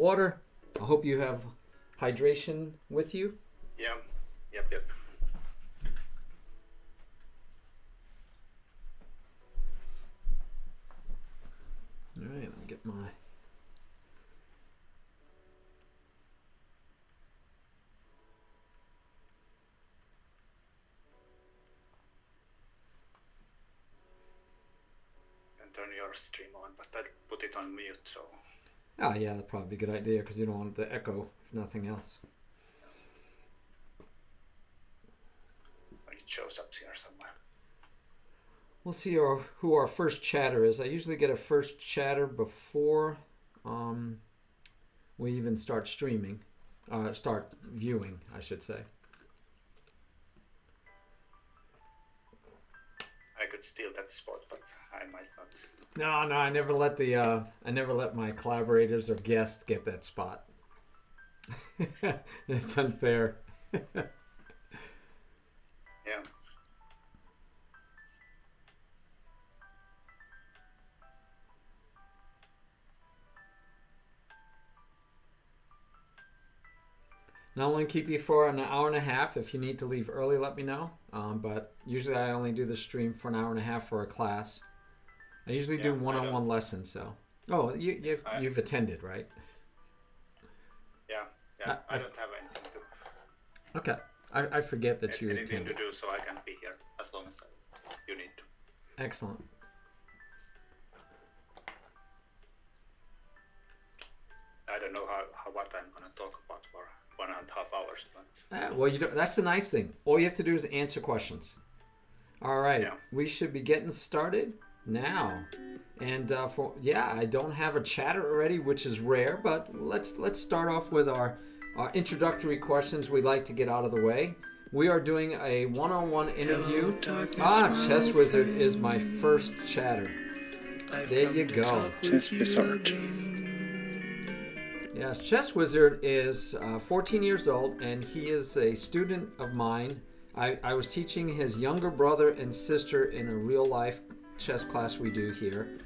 water. I hope you have hydration with you. Yeah. Yep. All right, let me get my. And turn your stream on, but I'll put it on mute so Oh, yeah, that'd probably be a good idea because you don't want the echo, if nothing else. when it shows up here somewhere. We'll see who our first chatter is. I usually get a first chatter before we even start streaming, start viewing, I should say. I could steal that spot, but I might not. No, I never let I never let my collaborators or guests get that spot. It's unfair. Yeah. And I'll only keep you for an hour and a half. If you need to leave early, let me know. But usually I only do the stream for an hour and a half for a class. I usually do one-on-one lessons. So, you've attended, right? Yeah. I don't have anything to. Okay. I forget that you anything attended. to do, so I can be here as long as you need to. Excellent. I don't know what I'm gonna talk about for 1.5 hours, but. Well, that's the nice thing. All you have to do is answer questions. All right. Yeah. We should be getting started now. And I don't have a chatter already, which is rare, but let's start off with our introductory questions we'd like to get out of the way. We are doing a one-on-one interview. Chess Wizard is my first chatter. There you go. Chess Wizard. Yes, Chess Wizard is 14 years old, and he is a student of mine. I was teaching his younger brother and sister in a real-life chess class we do here.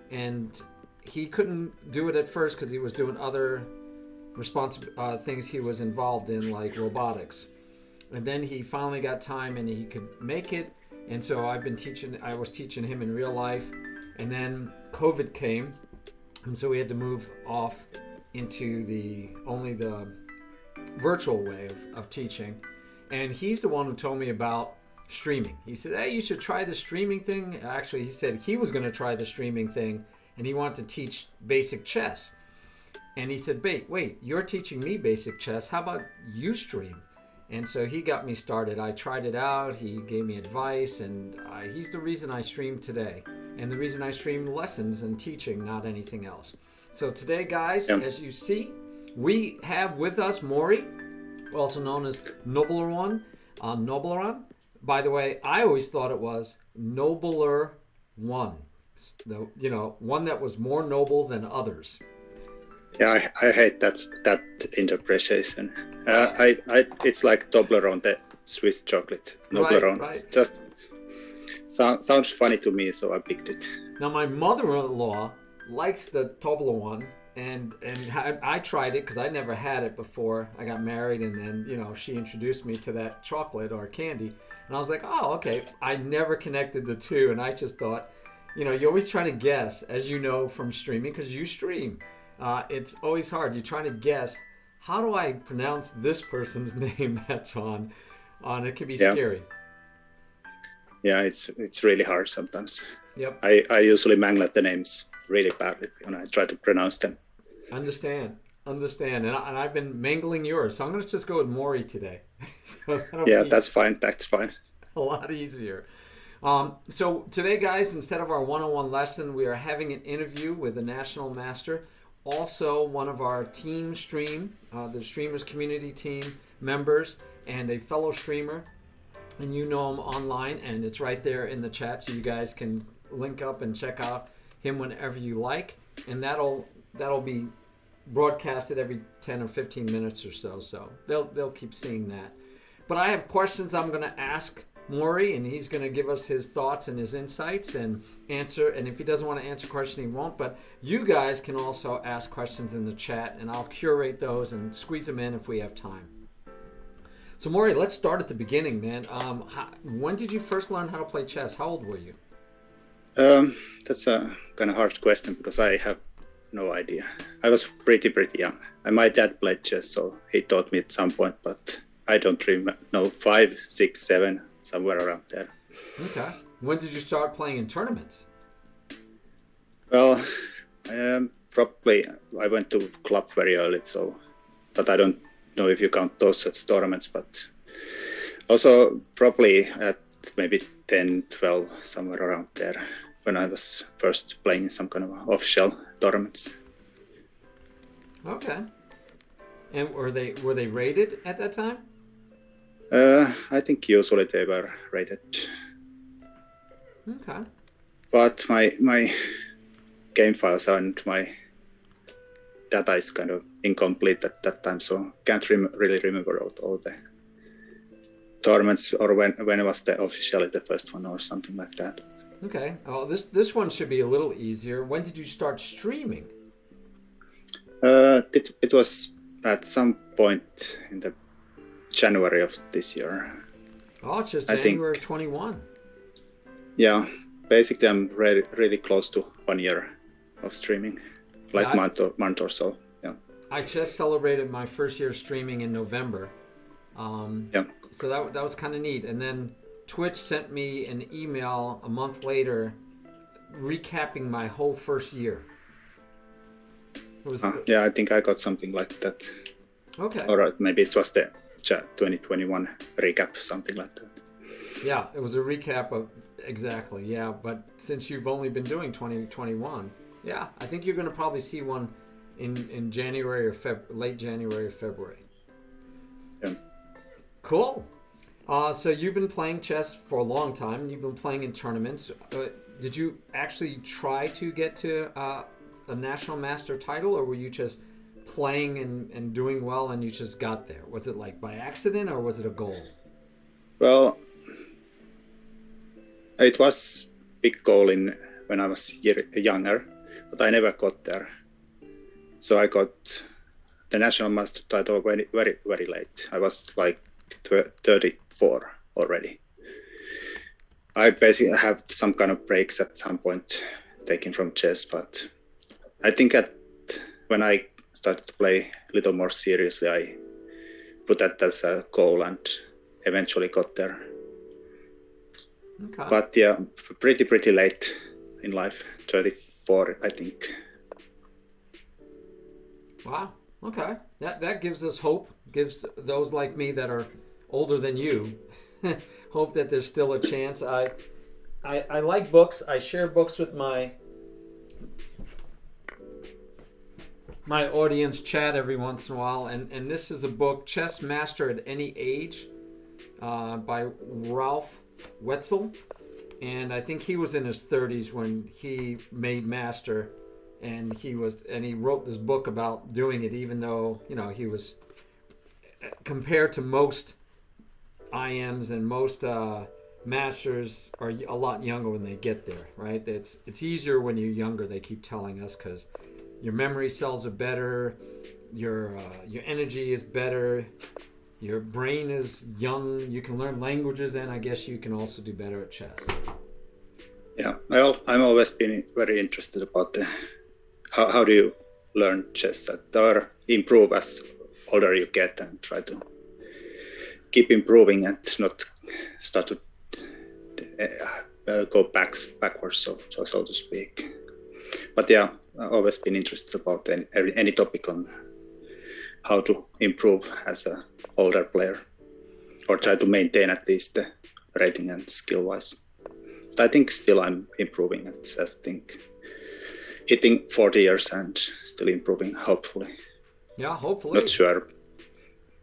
And he couldn't do it at first because he was doing other things he was involved in, like robotics. And then he finally got time and he could make it. And so I was teaching him in real life. And then COVID came, and so we had to move off into only the virtual way of teaching. And he's the one who told me about streaming. He said, hey, you should try the streaming thing. Actually, he said he was going to try the streaming thing, and he wanted to teach basic chess. And he said, wait, you're teaching me basic chess. How about you stream? And so he got me started. I tried it out. He gave me advice, and he's the reason I stream today, and the reason I stream lessons and teaching, not anything else. So today, guys, as you see, we have with us Maury, also known as Noblerone. Noblerone. By the way, I always thought it was Nobler One. One that was more noble than others. Yeah, I hate that interpretation. It's like Toblerone, the Swiss chocolate. Noblerone. Right. It's just sounds funny to me, so I picked it. Now, my mother-in-law likes the Toblerone, and I tried it because I never had it before I got married, and then she introduced me to that chocolate or candy, and I was like, oh, okay. I never connected the two, and I just thought, you're always trying to guess, as you know from streaming, because you stream. It's always hard. You're trying to guess, how do I pronounce this person's name that's on? It can be scary. Yeah, it's really hard sometimes. Yep. I usually mangle the names really badly when I try to pronounce them. Understand. And I've been mangling yours, so I'm going to just go with Maury today. That's fine. A lot easier. So today, guys, instead of our one-on-one lesson, we are having an interview with the National Master, also one of our team stream, the Streamers Community Team members, and a fellow streamer. And you know him online, and it's right there in the chat, so you guys can link up and check out him whenever you like. And that'll be broadcasted every 10 or 15 minutes or so. So they'll keep seeing that. But I have questions I'm going to ask Maury, and he's going to give us his thoughts and his insights and answer. And if he doesn't want to answer a question, he won't. But you guys can also ask questions in the chat, and I'll curate those and squeeze them in if we have time. So Maury, let's start at the beginning, man. When did you first learn how to play chess? How old were you? That's a kind of hard question because I have no idea. I was pretty young. And my dad played chess, so he taught me at some point, but I don't remember. No, 5, 6, 7, somewhere around there. Okay. When did you start playing in tournaments? Well, probably I went to club very early, so, but I don't know if you count those as tournaments, but also probably at maybe 10, 12, somewhere around there when I was first playing in some kind of official tournaments. Okay. And were they rated at that time? I think usually they were rated. Okay. But my game files and my data is kind of incomplete at that time, so can't really remember all the tournaments or when was the officially the first one or something like that. Okay. Oh, this one should be a little easier. When did you start streaming? It was at some point in the January of this year. Oh, it's just January 21. Yeah, basically I'm really close to 1 year of streaming, like month or so. Yeah. I just celebrated my first year streaming in November. Yeah. So that was kind of neat. And then Twitch sent me an email a month later recapping my whole first year. Yeah, I think I got something like that. Okay. Or maybe it was the 2021 recap, something like that. Yeah, it was a recap of exactly. Yeah, but since you've only been doing 2021, yeah, I think you're going to probably see one in January or late January or February. Yeah. Cool. So you've been playing chess for a long time. You've been playing in tournaments. Did you actually try to get to a national master title, or were you just playing and doing well and you just got there? Was it like by accident or was it a goal? Well, it was a big goal when I was younger, but I never got there. So I got the national master title very, very, very late. I was like 34 already. I basically have some kind of breaks at some point taken from chess, but I think when I started to play a little more seriously, I put that as a goal and eventually got there. Okay. But yeah, pretty late in life, 34, I think. Wow. Okay. That gives us hope. Gives those like me that are older than you hope that there's still a chance. I like books. I share books with my audience chat every once in a while, and this is a book, Chess Master at Any Age, by Ralph Wetzel, and I think he was in his 30s when he made master, and he wrote this book about doing it, even though he was, compared to most IMs and most masters are a lot younger when they get there, right? It's easier when you're younger, they keep telling us, because your memory cells are better, your energy is better, your brain is young, you can learn languages, and I guess you can also do better at chess. Yeah, I'm always been very interested about how do you learn chess or improve as older you get, and try to keep improving and not start to go backwards, so to speak. But yeah, I've always been interested about any topic on how to improve as an older player, or try to maintain at least the rating and skill-wise. But I think still I'm improving. I think hitting 40 years and still improving, hopefully. Yeah, hopefully. Not sure.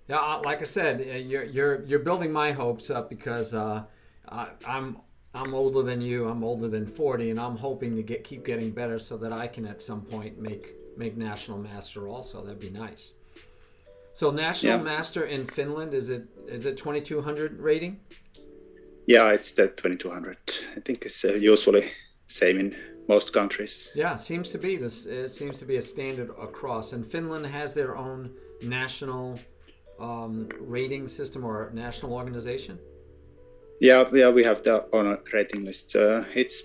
Yeah, like I said, you're building my hopes up, because I'm older than you. I'm older than 40, and I'm hoping to keep getting better so that I can at some point make national master also. That'd be nice. So national master in Finland, is it 2200 rating? Yeah, it's the 2200. I think it's usually same in most countries. Yeah, seems to be this. It seems to be a standard across. And Finland has their own national rating system or national organization. Yeah, we have the on rating list. It's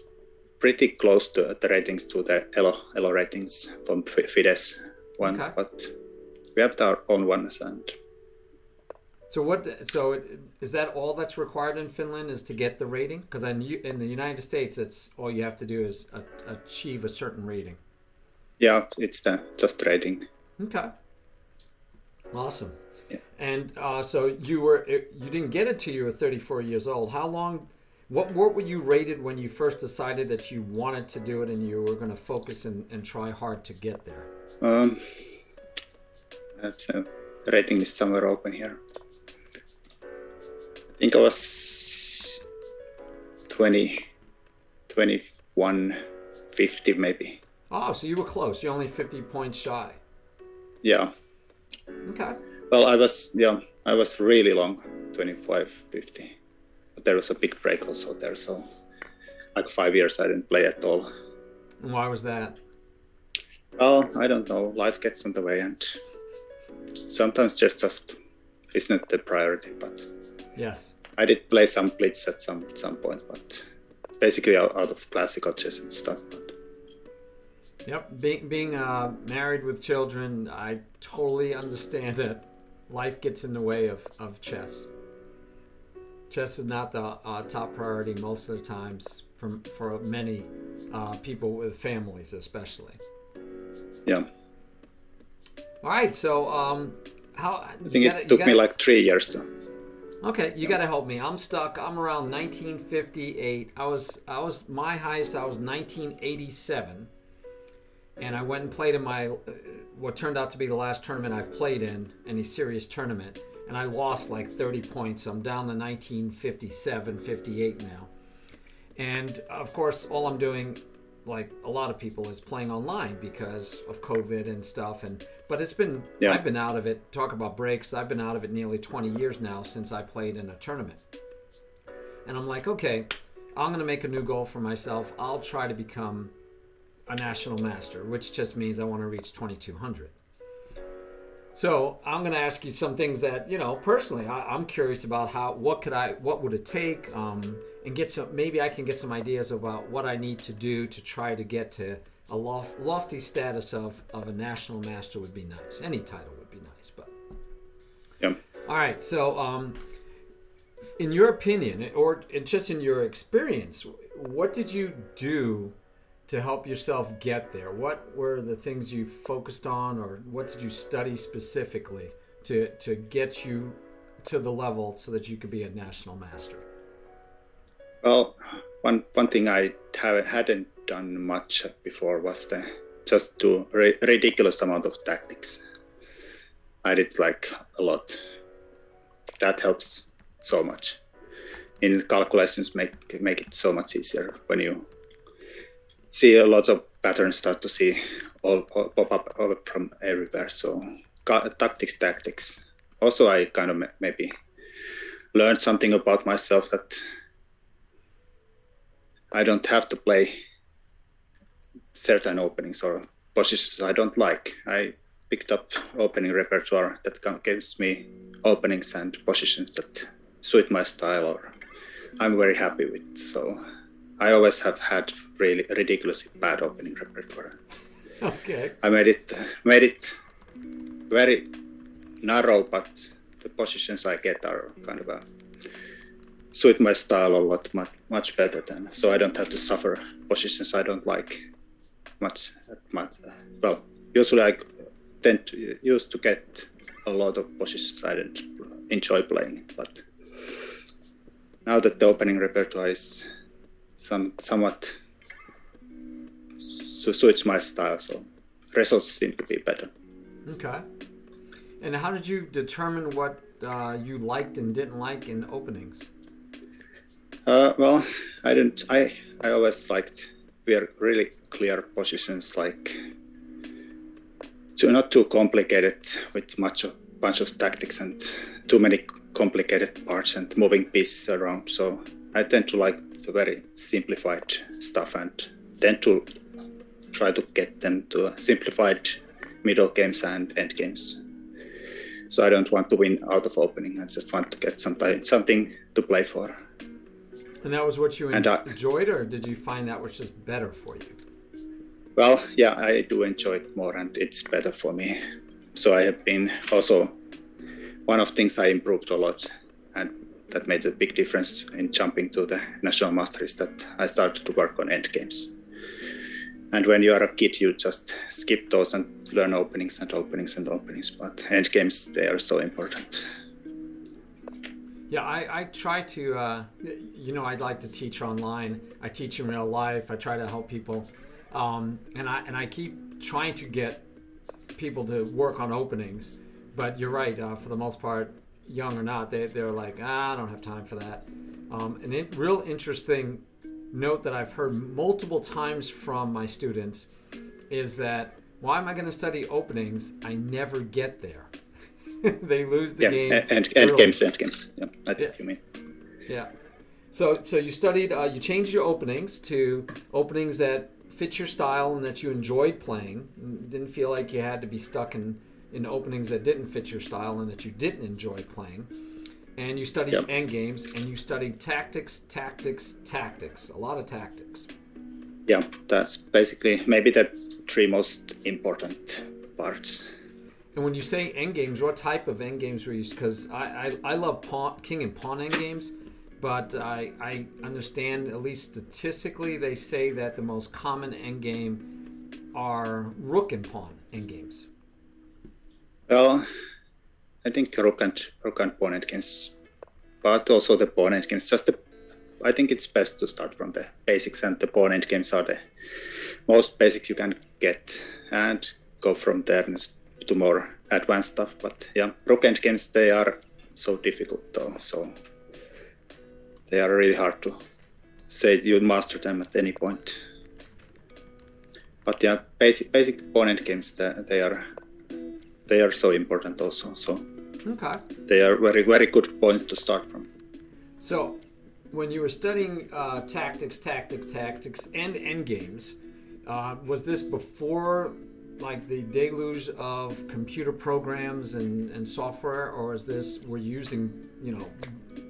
pretty close to the ratings to the Elo ratings from Fides one, Okay. but we have our own ones. And So is that all that's required in Finland is to get the rating? Because in the United States, it's all you have to do is achieve a certain rating. yeah, it's just rating. Okay. Awesome. Yeah. And so you didn't get it till you were 34 years old. How long? What were you rated when you first decided that you wanted to do it and you were going to focus and try hard to get there? That's a rating is somewhere open here. I think I was 20, 21, 50 maybe. Oh, so you were close. You're only 50 points shy. Yeah. Okay. Well, I was really long, 25, 50. But there was a big break also there, so like 5 years I didn't play at all. And why was that? Well, I don't know. Life gets in the way, and sometimes just is not the priority. But Yes. I did play some blitz at some point, but basically out of classical chess and stuff. But Yep. Being married with children, I totally understand that life gets in the way of chess. Chess is not the top priority most of the times for many people with families, especially. yeah, All right. So how? I think it took me like 3 years to. Okay, you got to help me. I'm stuck. I'm around 1958. I was my highest. I was 1987, and I went and played in my what turned out to be the last tournament I've played in any serious tournament, and I lost like 30 points. I'm down to 1957, 58 now, and of course, all I'm doing, like a lot of people, is playing online because of COVID and stuff. But it's been I've been out of it. Talk about breaks. I've been out of it nearly 20 years now since I played in a tournament. And I'm like, okay, I'm gonna make a new goal for myself. I'll try to become a national master, which just means I want to reach 2200. So I'm going to ask you some things that, personally, I'm curious about what would it take, and maybe I can get some ideas about what I need to do to try to get to a lofty status of a national master would be nice. Any title would be nice, but. Yeah. All right. So, in your opinion, or just in your experience, what did you do to help yourself get there? What were the things you focused on, or what did you study specifically to get you to the level so that you could be a national master? Well, one thing I hadn't done much before was just do ridiculous amount of tactics. I did like a lot. That helps so much. In calculations, make it so much easier when you see a lot of patterns start to see all pop up from everywhere. So tactics. Also, I kind of maybe learned something about myself, that I don't have to play certain openings or positions I don't like. I picked up opening repertoire that gives me openings and positions that suit my style or I'm very happy with. So I always have had really ridiculously bad opening repertoire. Okay. I made it very narrow, but the positions I get are kind of suit my style a lot much better than. So I don't have to suffer positions I don't like much. Well, usually I used to get a lot of positions I didn't enjoy playing, but now that the opening repertoire is somewhat suits my style, so results seem to be better. Okay. And how did you determine what you liked and didn't like in openings? Well, I always liked really clear positions, like not too complicated with bunch of tactics and too many complicated parts and moving pieces around. So I tend to like the very simplified stuff and tend to try to get them to simplified middle games and end games. So I don't want to win out of opening. I just want to get something to play for. And that was what you enjoyed, or did you find that was just better for you? Well, yeah, I do enjoy it more, and it's better for me. So I have been also, one of the things I improved a lot, and that made a big difference in jumping to the National Master, is that I started to work on end games. And when you are a kid, you just skip those and learn openings and openings and openings. But end games, they are so important. Yeah, I try to, I'd like to teach online. I teach in real life. I try to help people. And I keep trying to get people to work on openings. But you're right, for the most part, young or not, they're like, I don't have time for that. Real interesting note that I've heard multiple times from my students is that, why am I going to study openings? I never get there. They lose the game. End games. Yeah, I think you mean. Yeah. So you studied, you changed your openings to openings that fit your style and that you enjoyed playing. Didn't feel like you had to be stuck in openings that didn't fit your style and that you didn't enjoy playing. And you studied end games, and you studied tactics. A lot of tactics. Yeah, that's basically maybe the three most important parts. And when you say end games, what type of end games were you? Because I love king and pawn end games, but I understand, at least statistically, they say that the most common end game are rook and pawn end games. Well, I think rook and pawn end games, but also the pawn end games. I think it's best to start from the basics, and the pawn end games are the most basics you can get, and go from there to more advanced stuff. But yeah, rook end games, they are so difficult though, so they are really hard to say you master them at any point. But yeah, basic pawn end games, they are so important also. So okay, they are very, very good point to start from. So when you were studying tactics and end games, was this before like the deluge of computer programs and software, or were you using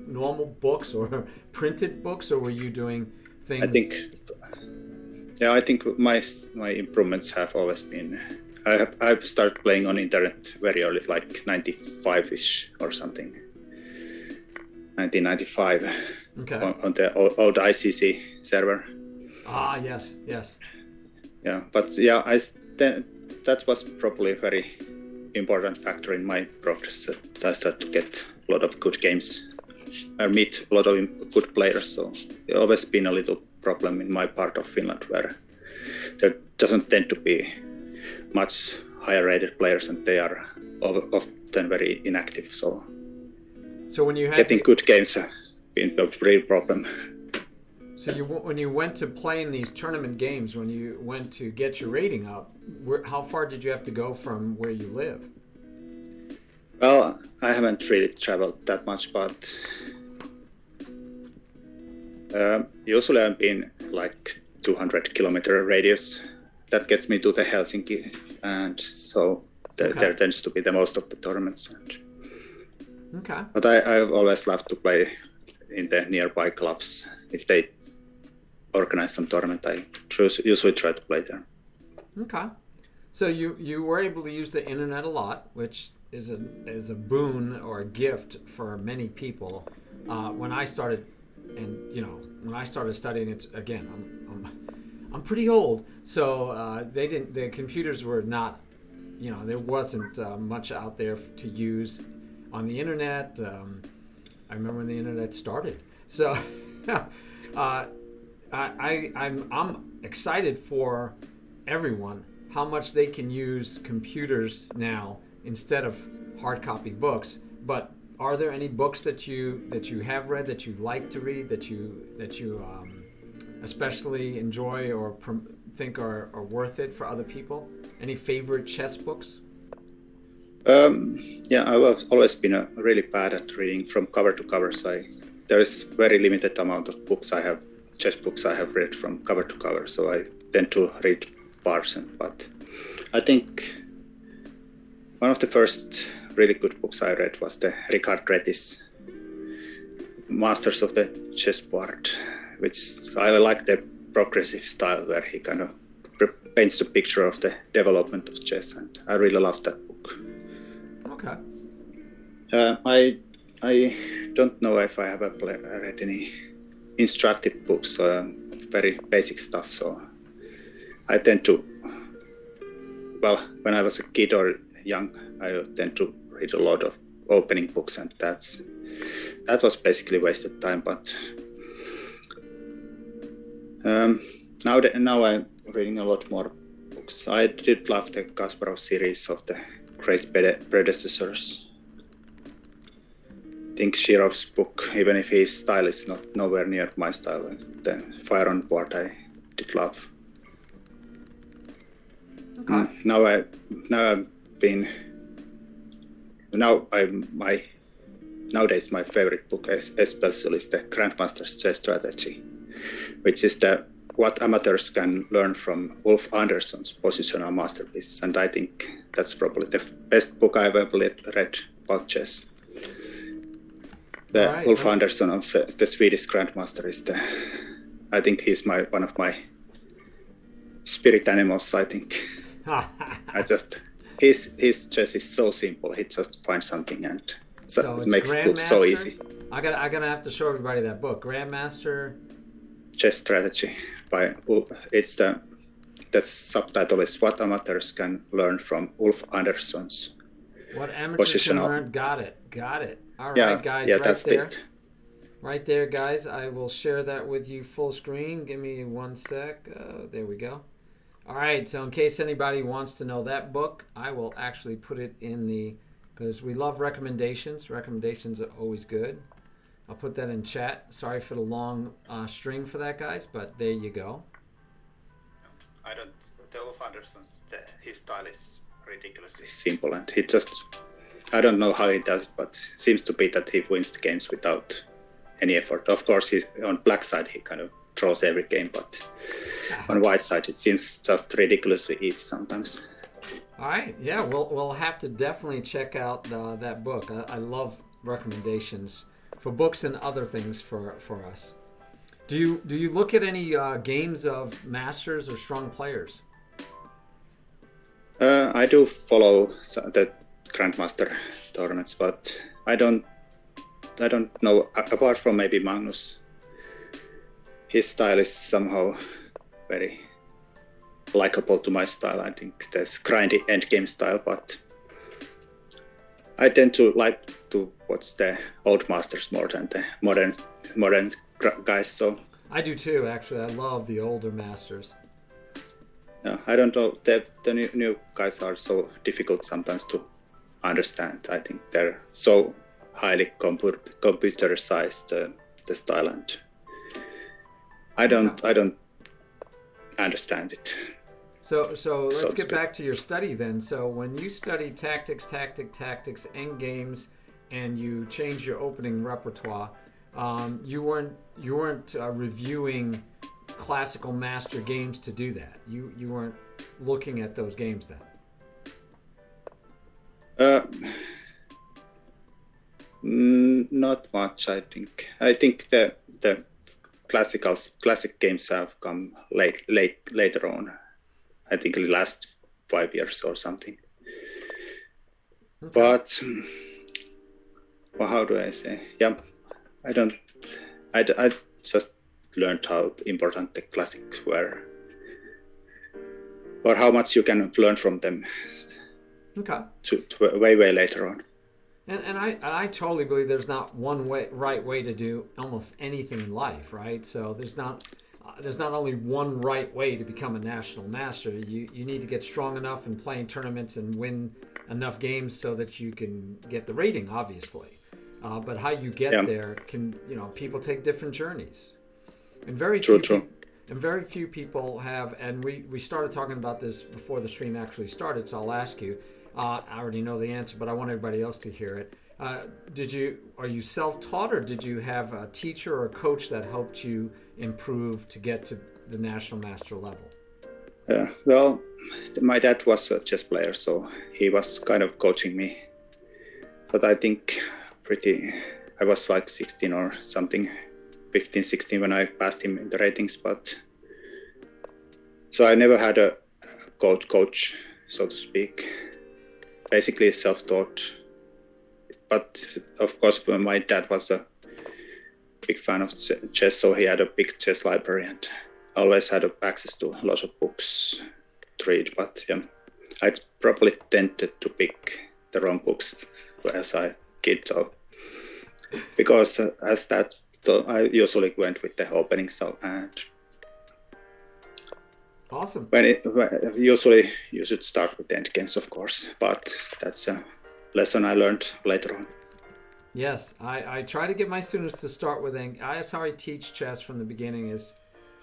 normal books or printed books, or were you doing things? I think my improvements have always been, I've started playing on internet very early, like 95-ish or something, 1995. Okay. On the old ICC server. Ah, yes. Yeah, but yeah, that was probably a very important factor in my progress. That I started to get a lot of good games. I meet a lot of good players, so it's always been a little problem in my part of Finland where there doesn't tend to be much higher rated players, and they are often very inactive. So when you had getting good games been a real problem. So when you went to play in these tournament games, when you went to get your rating up, how far did you have to go from where you live? Well, I haven't really traveled that much, but usually I've been like 200-kilometer radius. That gets me to the Helsinki, and so there tends to be the most of the tournaments. Okay. But I've always loved to play in the nearby clubs. If they organize some tournament, I usually try to play there. Okay. So you were able to use the internet a lot, which is a boon or a gift for many people. When I started, studying it again, I'm pretty old, so the computers were not, there wasn't much out there to use on the internet. I remember when the internet started. So I'm excited for everyone how much they can use computers now instead of hard copy books. But are there any books that you have read, that you like to read, that you especially enjoy or think are worth it for other people? Any favorite chess books? Yeah, I've always been really bad at reading from cover to cover, so I there is very limited amount of chess books I have read from cover to cover, so I tend to read parts. But I think one of the first really good books I read was the Richard Reti's Masters of the Chessboard, which I like the progressive style where he kind of paints a picture of the development of chess, and I really love that book. Okay. I don't know if I have read any instructive books, very basic stuff. So I tend to, when I was a kid or young, I tend to read a lot of opening books, and that was basically wasted time. But now I'm reading a lot more books. I did love the Kasparov series of the great predecessors. I think Shirov's book, even if his style is nowhere near my style, the Fire on Board I did love. Okay. Nowadays my favorite book especially is the Grandmaster's Chess Strategy, which is what amateurs can learn from Ulf Andersson's positional masterpieces, and I think that's probably the best book I've ever read about chess. Ulf Andersson of the Swedish Grandmaster I think he's one of my spirit animals. I think his chess is so simple. He just finds something and makes it look so easy. I'm gonna have to show everybody that book, Grandmaster Chess Strategy. The subtitle is What Amateurs Can Learn from Ulf Andersson's. What amateurs can learn? Got it. All right, guys. Yeah, right that's there. it. Right there, guys. I will share that with you full screen. Give me 1 sec. There we go. All right. So in case anybody wants to know that book, I will actually put it in because we love recommendations. Recommendations are always good. I'll put that in chat. Sorry for the long string for that, guys, but there you go. Ulf Andersson's his style is ridiculously simple, and I don't know how he does it, but it seems to be that he wins the games without any effort. Of course, he's on black side, he kind of draws every game, but on white side, it seems just ridiculously easy sometimes. All right, yeah, we'll have to definitely check out that book. I love recommendations for books and other things for us. Do you look at any games of masters or strong players? I do follow the Grandmaster tournaments, but I don't know, apart from maybe Magnus, his style is somehow very likable to my style. I think there's grindy endgame style, but I tend to like to watch the old masters more than the modern guys. So I do too, actually. I love the older masters. No, I don't know. The new guys are so difficult sometimes to understand. I think they're so highly computerized, the style, and I don't understand it. So let's get back to your study then. So when you study tactics, end games, and you change your opening repertoire, you weren't reviewing classical master games to do that. You weren't looking at those games then. Not much. I think the classic games have come later on. I think in the last 5 years or something. Okay. But how do I say? Yeah, I just learned how important the classics were, or how much you can learn from them. Okay. To way later on. And I totally believe there's not one right way to do almost anything in life, right? So there's not only one right way to become a national master. You need to get strong enough in playing tournaments and win enough games so that you can get the rating, obviously. But how you get there can, people take different journeys. And very few people have, and we started talking about this before the stream actually started, so I'll ask you, I already know the answer, but I want everybody else to hear it. Are you self-taught, or did you have a teacher or a coach that helped you improve to get to the national master level? Well, my dad was a chess player, so he was kind of coaching me. But I think I was like 16 or something, 15, 16 when I passed him in the ratings. But so I never had a coach, so to speak. Basically self-taught. But of course, my dad was a big fan of chess, so he had a big chess library and always had access to a lot of books to read. But yeah, I probably tended to pick the wrong books as a kid, so because as that, so I usually went with the opening. So and awesome. Usually you should start with the end games, of course, but that's a lesson I learned later on. Yes, I try to get my students to start with that's how I teach chess from the beginning. Is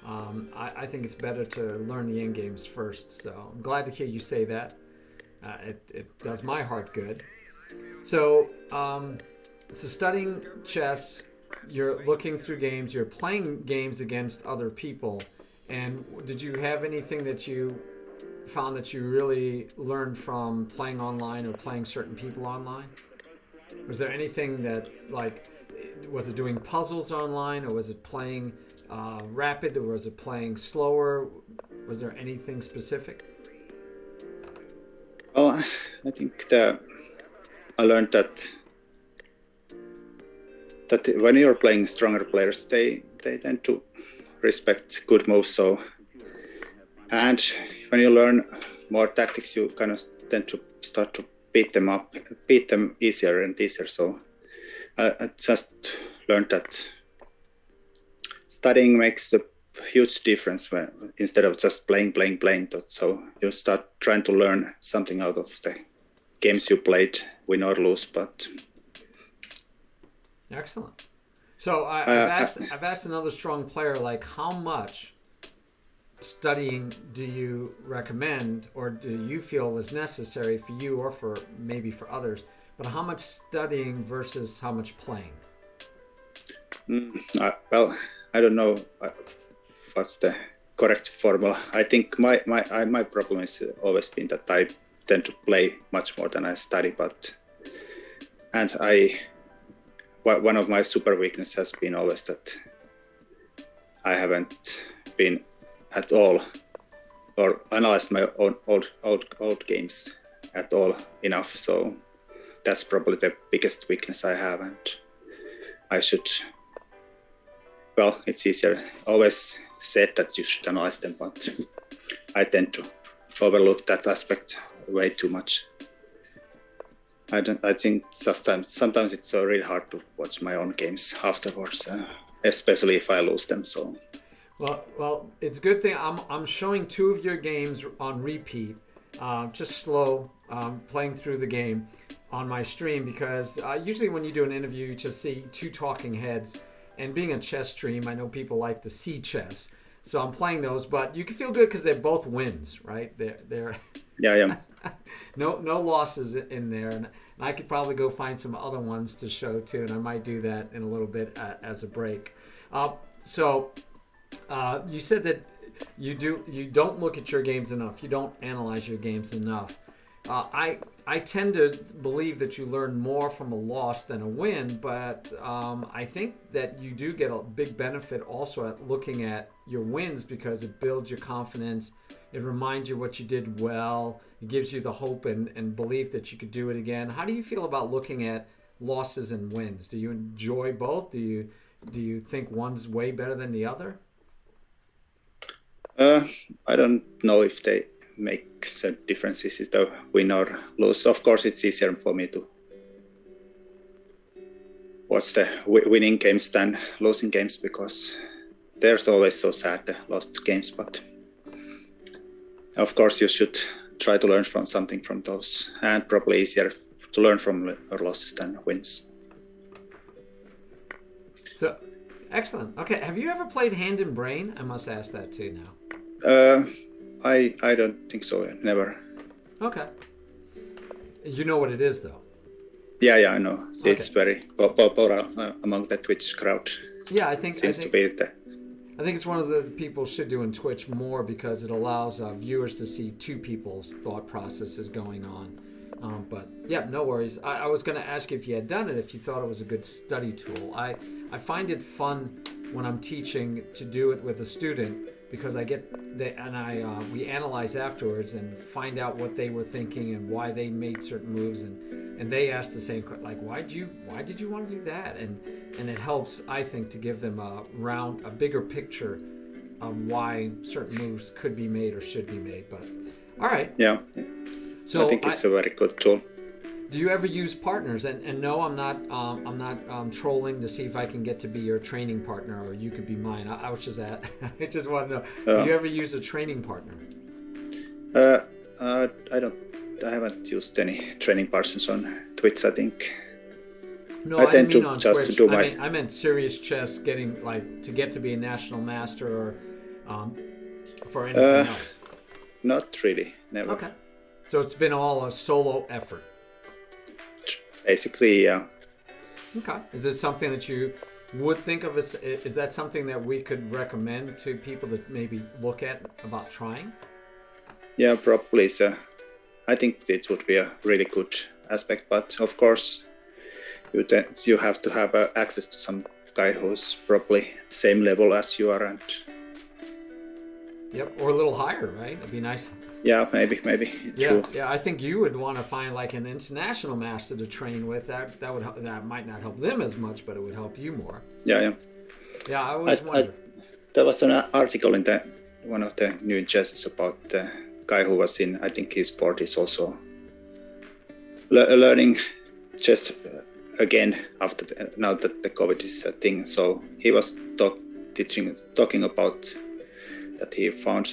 I think it's better to learn the end games first. So I'm glad to hear you say that. It does my heart good. So so studying chess, you're looking through games, you're playing games against other people. And did you have anything that you found that you really learned from playing online or playing certain people online? Was there anything that, like, was it doing puzzles online, or was it playing rapid, or was it playing slower? Was there anything specific? Well, I think I learned that when you're playing stronger players, they tend to respect good moves. So, and when you learn more tactics, you kind of tend to start to beat them easier and easier. So I just learned that studying makes a huge difference instead of just playing. So you start trying to learn something out of the games you played, win or lose. But excellent. So I've asked another strong player, like, how much studying do you recommend, or do you feel is necessary for you, or for maybe for others? But how much studying versus how much playing? Well, I don't know what's the correct formula. I think my problem has always been that I tend to play much more than I study. One of my super weaknesses has been always that I haven't been at all or analyzed my own old games at all enough. So that's probably the biggest weakness I have, and I should. Well, it's easier. Always said that you should analyze them, but I tend to overlook that aspect way too much. I think sometimes it's really hard to watch my own games afterwards, especially if I lose them. So, well, it's a good thing I'm showing two of your games on repeat, just slow, playing through the game on my stream, because usually when you do an interview, you just see two talking heads. And being a chess stream, I know people like to see chess, so I'm playing those. But you can feel good because they're both wins, right? They're yeah. no losses in there, and I could probably go find some other ones to show too, and I might do that in a little bit as a break. So you said that you don't look at your games enough. You don't analyze your games enough. I tend to believe that you learn more from a loss than a win, but I think that you do get a big benefit also at looking at your wins, because it builds your confidence. It reminds you what you did well. It gives you the hope and belief that you could do it again. How do you feel about looking at losses and wins? Do you enjoy both? Do you think one's way better than the other? I don't know if they makes a difference is the win or lose. Of course, it's easier for me to watch the winning games than losing games, because there's always so sad the lost games. But of course, you should try to learn from something from those, and probably easier to learn from losses than wins. So, excellent. Okay, have you ever played Hand and Brain? I must ask that too now. I don't think so. Never. Okay. You know what it is, though. Yeah, I know. Okay. It's very popular among the Twitch crowd. Yeah, I think Seems to be the. I think it's one of the people should do in Twitch more because it allows viewers to see two people's thought processes going on. But yeah, no worries. I was going to ask you if you had done it, if you thought it was a good study tool. I find it fun when I'm teaching to do it with a student because we analyze afterwards and find out what they were thinking and why they made certain moves, and they ask the same question, like why did you want to do that, and it helps, I think, to give them a bigger picture of why certain moves could be made or should be made. But all right. Yeah. So I think it's a very good tool. Do you ever use partners? And no, I'm not trolling to see if I can get to be your training partner or you could be mine. I was just I just want to know. Do you ever use a training partner? I haven't used any training partners on Twitch, I think. No, I tend didn't mean to on just Twitch. do I meant serious chess, getting like to get to be a national master or for anything else. Not really, never. Okay. So it's been all a solo effort. Basically, yeah. Okay. Is it something that you would think of as, is that something that we could recommend to people that maybe look at about trying? Yeah, probably. So I think it would be a really good aspect, but of course, you have to have access to some guy who's probably at the same level as you are, and yep, or a little higher, right? It'd be nice. Yeah, maybe. Yeah, True. yeah. I think you would want to find like an international master to train with. That might not help them as much, but it would help you more. Yeah. Yeah, I always wonder. There was an article in one of the new chesses about the guy who was in, I think his 40s also, learning chess again after now that the COVID is a thing. So he was talking about that he find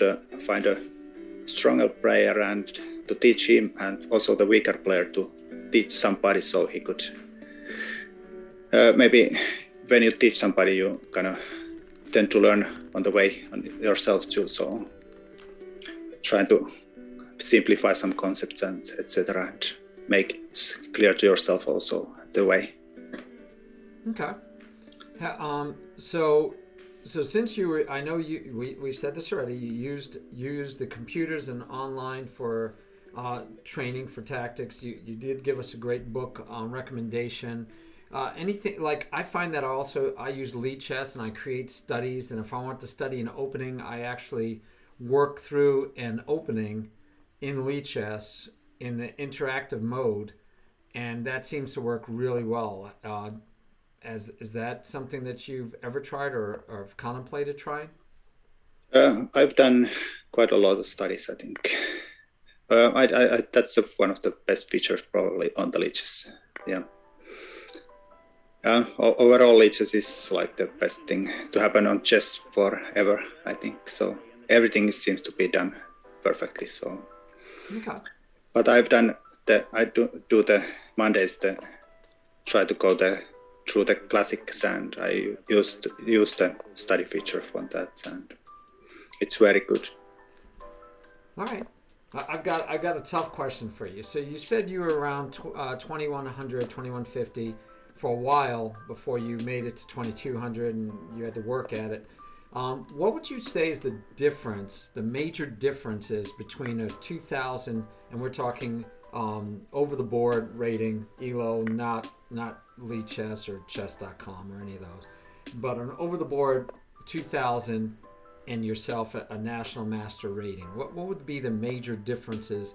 a stronger player and to teach him, and also the weaker player to teach somebody, so he could maybe when you teach somebody you kind of tend to learn on the way on yourself too, so trying to simplify some concepts and etc. and make it clear to yourself also the way. Okay. So since you were, I know we've said this already, you used the computers and online for training for tactics. You did give us a great book recommendation. Anything like, I find that I use Lichess and I create studies, and if I want to study an opening, I actually work through an opening in Lichess in the interactive mode, and that seems to work really well. Is that something that you've ever tried or have contemplated trying? I've done quite a lot of studies, I think. That's one of the best features probably on the Lichess. Yeah. Overall, Lichess is like the best thing to happen on chess forever, I think. So everything seems to be done perfectly. So. Okay. But I do the Mondays, try to go through the classics, and I use the study feature for that, and it's very good. All right, I've got a tough question for you. So you said you were around 2100, 2150 for a while before you made it to 2200, and you had to work at it. What would you say is the difference, the major differences between a 2000, and we're talking over the board rating, ELO, not Lichess or chess.com or any of those, but an over the board 2000 and yourself a national master rating? What would be the major differences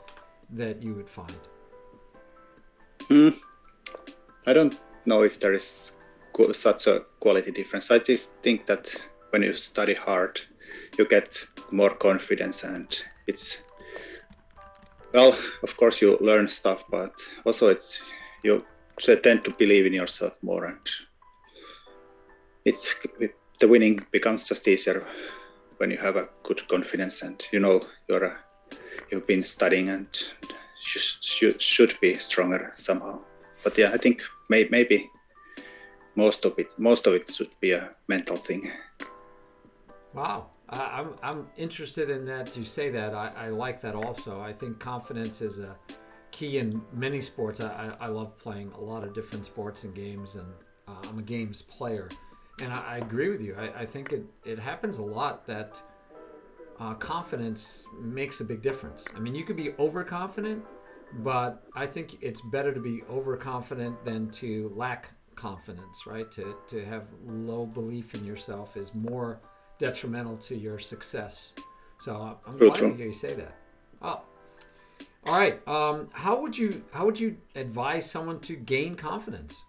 that you would find? I don't know if there is such a quality difference. I just think that when you study hard, you get more confidence, and it's, well, of course you learn stuff, but also you tend to believe in yourself more, and the winning becomes just easier when you have a good confidence, and you know you've been studying and you should be stronger somehow. But yeah, I think maybe most of it should be a mental thing. Wow, I'm interested in that. You say that. I like that also. I think confidence is key in many sports. I love playing a lot of different sports and games, and I'm a games player. And I agree with you. I think it happens a lot that confidence makes a big difference. I mean, you could be overconfident, but I think it's better to be overconfident than to lack confidence, right? To have low belief in yourself is more detrimental to your success. So I'm glad to hear you say that. Oh, all right. How would you advise someone to gain confidence?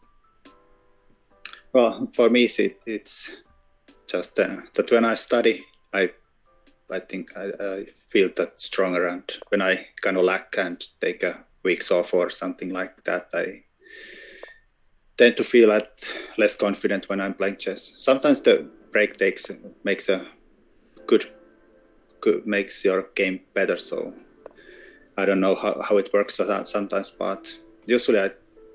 Well, for me, it's just that when I study, I think I feel that stronger, and when I kind of lack and take a weeks off or something like that, I tend to feel less confident when I'm playing chess. Sometimes the break makes a good makes your game better. So I don't know how it works sometimes, but usually I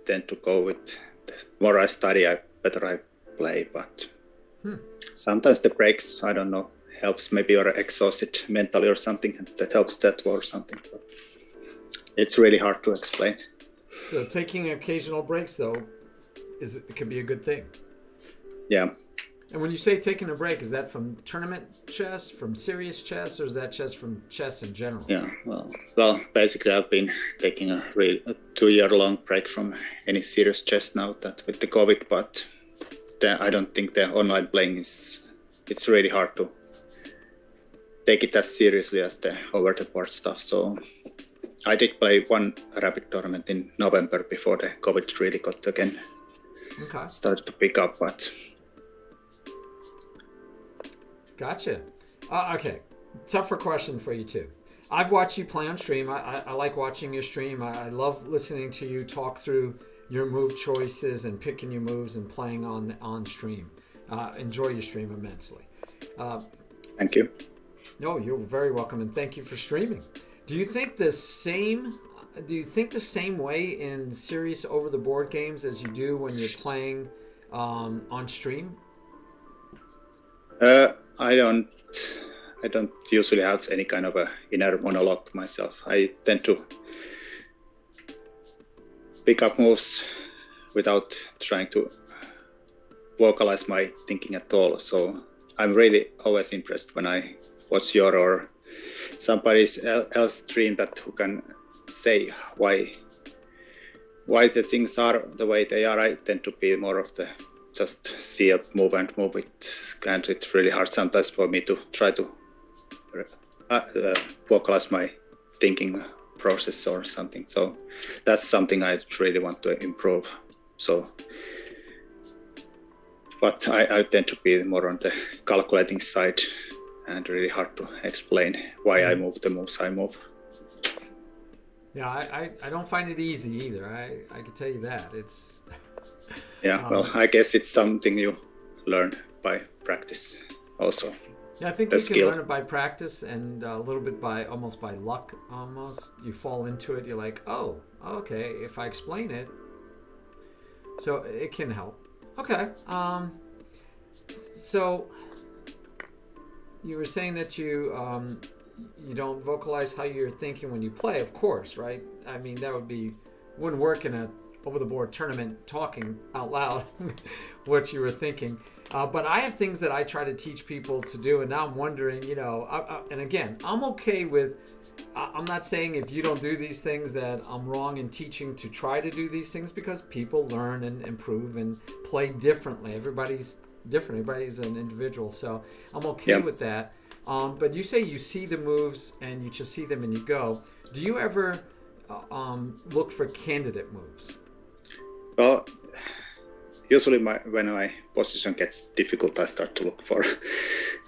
tend to go with the more I study, better I play. But sometimes the breaks, I don't know, helps. Maybe you're exhausted mentally or something, and that helps that or something. But it's really hard to explain. So taking occasional breaks, though, it can be a good thing. Yeah. And when you say taking a break, is that from tournament chess, from serious chess, or is that chess from chess in general? Yeah, well, basically I've been taking a 2-year-long break from any serious chess now that with the COVID, but I don't think the online playing it's really hard to take it as seriously as the over-the-board stuff. So I did play one rapid tournament in November before the COVID really got again started to pick up, but. Gotcha. Okay, tougher question for you too. I've watched you play on stream. I like watching your stream. I love listening to you talk through your move choices and picking your moves and playing on stream. Enjoy your stream immensely. Thank you. No, you're very welcome, and thank you for streaming. Do you think the same way in serious over the board games as you do when you're playing on stream? I don't usually have any kind of a inner monologue myself. I tend to pick up moves without trying to vocalize my thinking at all. So I'm really always impressed when I watch your or somebody else stream that who can say why the things are the way they are. I tend to be more of the just see a move and move it, and it's really hard sometimes for me to try to vocalize my thinking process or something. So that's something I really want to improve. So, but I tend to be more on the calculating side, and really hard to explain why I move the moves I move. Yeah, I don't find it easy either. I can tell you that. It's yeah, well, I guess it's something you learn by practice also. Yeah, I think you can learn it by practice and a little bit almost by luck. Almost, you fall into it. You're like, oh, okay. If I explain it, so it can help. Okay. So you were saying that you don't vocalize how you're thinking when you play, of course, right? I mean, that wouldn't work in a over-the-board tournament talking out loud what you were thinking. But I have things that I try to teach people to do, and now I'm wondering, and again, I'm okay with, I'm not saying if you don't do these things that I'm wrong in teaching to try to do these things, because people learn and improve and play differently. Everybody's different. Everybody's an individual. So I'm okay with that. But you say you see the moves and you just see them and you go. Do you ever look for candidate moves? Well, usually when my position gets difficult, I start to look for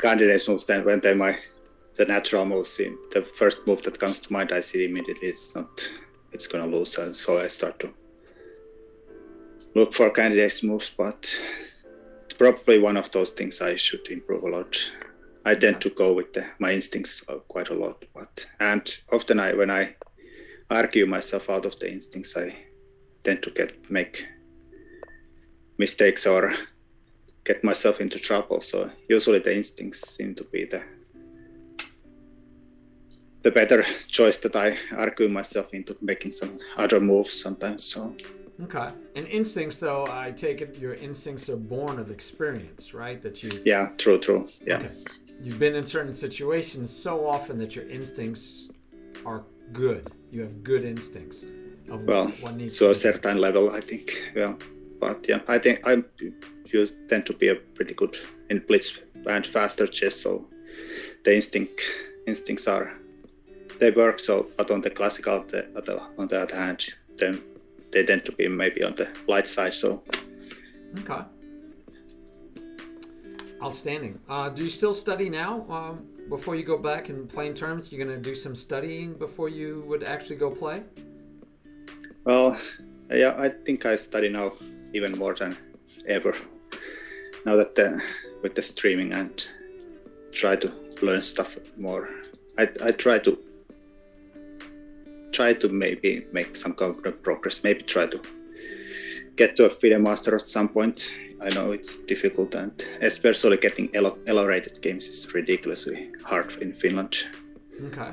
candidate moves. Then when the natural moves, in the first move that comes to mind, I see immediately it's gonna lose. So I start to look for candidate moves. But it's probably one of those things I should improve a lot. I tend to go with my instincts quite a lot, and often when I argue myself out of the instincts, I tend to make mistakes or get myself into trouble. So usually the instincts seem to be the the better choice that I argue myself into making some other moves sometimes. So. Okay. And instincts, though, I take it your instincts are born of experience, right? That you. Yeah, true. Yeah. Okay. You've been in certain situations so often that your instincts are good. You have good instincts of what needs to to a be certain done. level, I think. Yeah. But yeah, I think you tend to be a pretty good in blitz and faster chess, so the instincts they work. So, but on the classical, on the other hand, then they tend to be maybe on the light side. So. Okay. Outstanding. Do you still study now? Before you go back and play in tournaments, you're going to do some studying before you would actually go play? Well, yeah, I think I study now even more than ever. Now that with the streaming and try to learn stuff more. I try to maybe make some kind of progress. Maybe try to get to a FIDE master at some point. I know it's difficult, and especially getting Elo-rated games is ridiculously hard in Finland. Okay.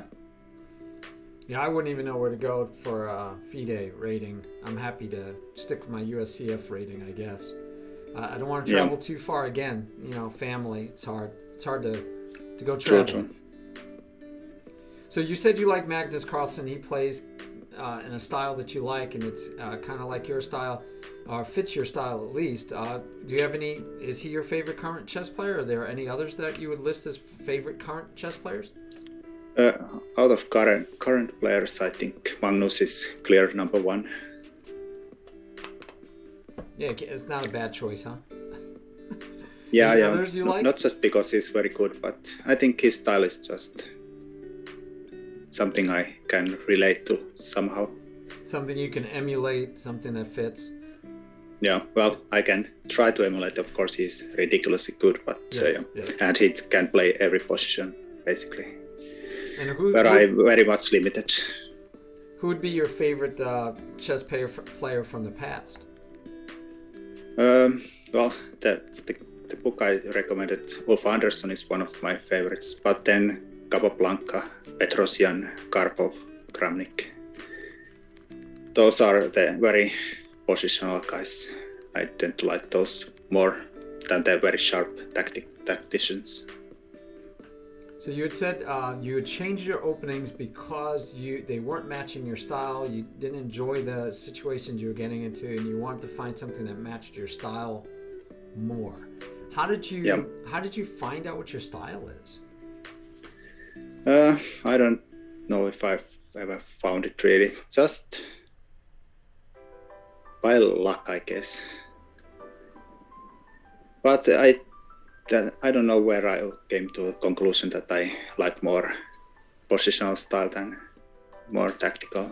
Yeah, I wouldn't even know where to go for FIDE rating. I'm happy to stick with my USCF rating, I guess. I don't want to travel too far again. Family, it's hard. It's hard to go travel. True. So you said you like Magnus Carlsen. He plays in a style that you like, and it's kind of like your style, or fits your style at least. Do you have any? Is he your favorite current chess player? Are there any others that you would list as favorite current chess players? Out of current players, I think Magnus is clear number one. Yeah, it's not a bad choice, huh? Yeah. Others you like? Not just because he's very good, but I think his style is just something I can relate to somehow. Something you can emulate, something that fits. Yeah, well, I can try to emulate. Of course, he's ridiculously good, but yes. And he can play every position basically. And but I'm very much limited. Who would be your favorite chess player from the past? Well, the book I recommended, Wolf Anderson, is one of my favorites. But then Capablanca, Petrosian, Karpov, Kramnik. Those are the very positional guys. I tend to like those more than the very sharp tacticians. So you had said you had changed your openings because they weren't matching your style. You didn't enjoy the situations you were getting into, and you wanted to find something that matched your style more. How did you find out what your style is? I don't know if I've ever found it really. Just by luck, I guess. But I don't know where I came to a conclusion that I like more positional style than more tactical.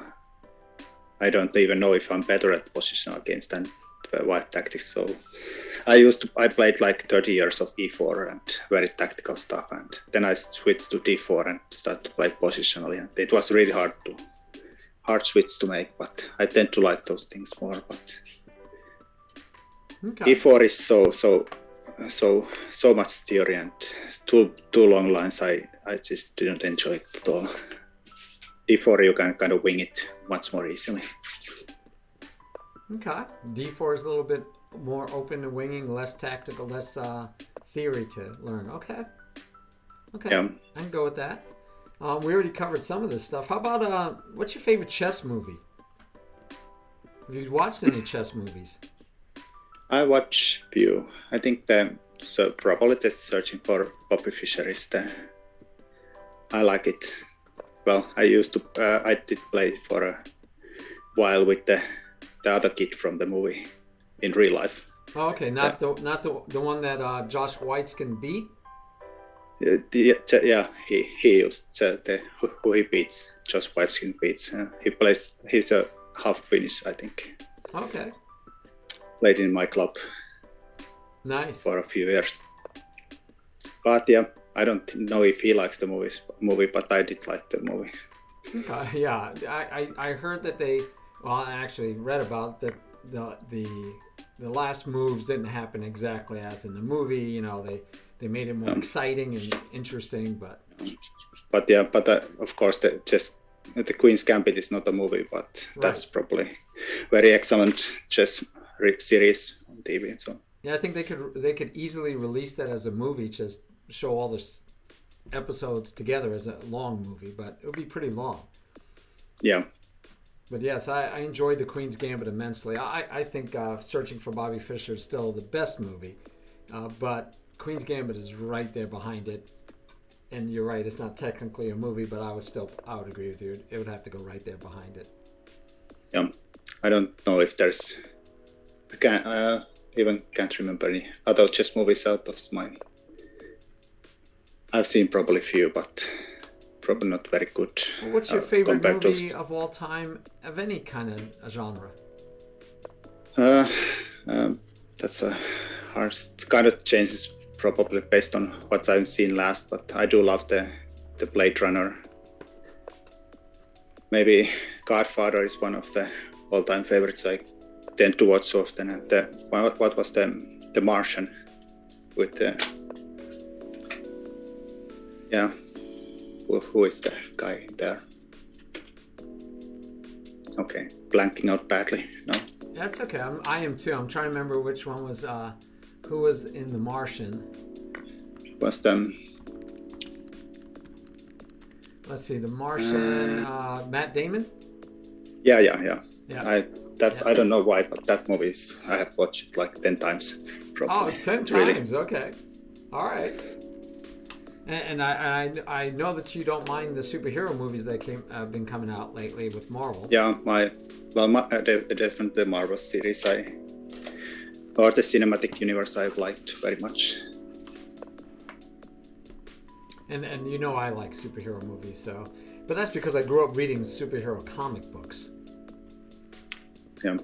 I don't even know if I'm better at positional games than white tactics. So I played like 30 years of E4 and very tactical stuff, and then I switched to D4 and started to play positionally. And it was really hard switch to make, but I tend to like those things more. But okay. E4 is so much theory and too long lines. I just didn't enjoy it at all. D4 you can kind of wing it much more easily. Okay. D4 is a little bit more open to winging, less tactical, less theory to learn. Okay. Yeah. I can go with that. We already covered some of this stuff. How about what's your favorite chess movie? Have you watched any chess movies? I watch few. I think probably the Searching for Bobby Fischer is I like it. Well, I did play for a while with the other kid from the movie in real life. Oh, okay, not the one that Josh Waitzkin beat. Yeah, he used who he beats. Josh Waitzkin beats. He's a half Finnish, I think. Okay. Played in my club. Nice. For a few years. But yeah, I don't know if he likes the movie, but I did like the movie. Yeah, I heard that I actually read about that the the last moves didn't happen exactly as in the movie. You know, they made it more exciting and interesting, but of course the Queen's Gambit is not a movie, but that's probably very excellent chess series on TV. So yeah, I think they could easily release that as a movie, just show all the episodes together as a long movie, but it would be pretty long. Yeah. But yes, I enjoyed the Queen's Gambit immensely. I think Searching for Bobby Fischer is still the best movie, but Queen's Gambit is right there behind it. And you're right, it's not technically a movie, but I would agree with you. It would have to go right there behind it. Yeah, I don't know if there's, even can't remember any other chess movies out of my. I've seen probably a few, but probably not very good. Well, what's your favorite movie of all time, of any kind of genre? That's a hard, kind of changes probably based on what I've seen last, but I do love the Blade Runner. Maybe Godfather is one of the all-time favorites I tend to watch often. And what was the Martian with the who is the guy there? Okay, blanking out badly. No, that's okay. I am too. I'm trying to remember which one was who was in The Martian. Was them? Let's see, The Martian. Matt Damon. Yeah. I don't know why, but that movie I have watched it like 10 times. Probably. Oh, 10 times. Okay. All right. And I know that you don't mind the superhero movies that have been coming out lately with Marvel. Yeah, definitely the Marvel series or the cinematic universe I've liked very much. And you know I like superhero movies, so, but that's because I grew up reading superhero comic books. Yeah.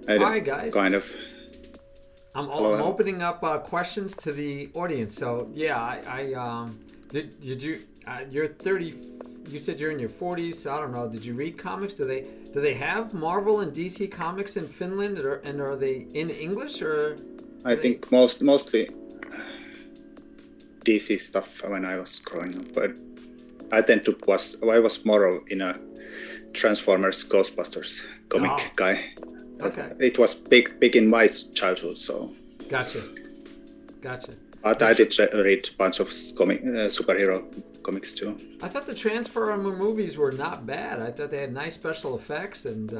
All right, guys. Kind of. I'm opening up questions to the audience. So yeah, did you you're 30. You said you're in your 40s. So I don't know. Did you read comics? Do they have Marvel and DC comics in Finland, and are they in English or? I think mostly DC stuff when I was growing up, but I was more in a Transformers Ghostbusters comic guy. Okay. It was big in my childhood, so. Gotcha. But I did read a bunch of superhero comics too. I thought the Transformer movies were not bad. I thought they had nice special effects, and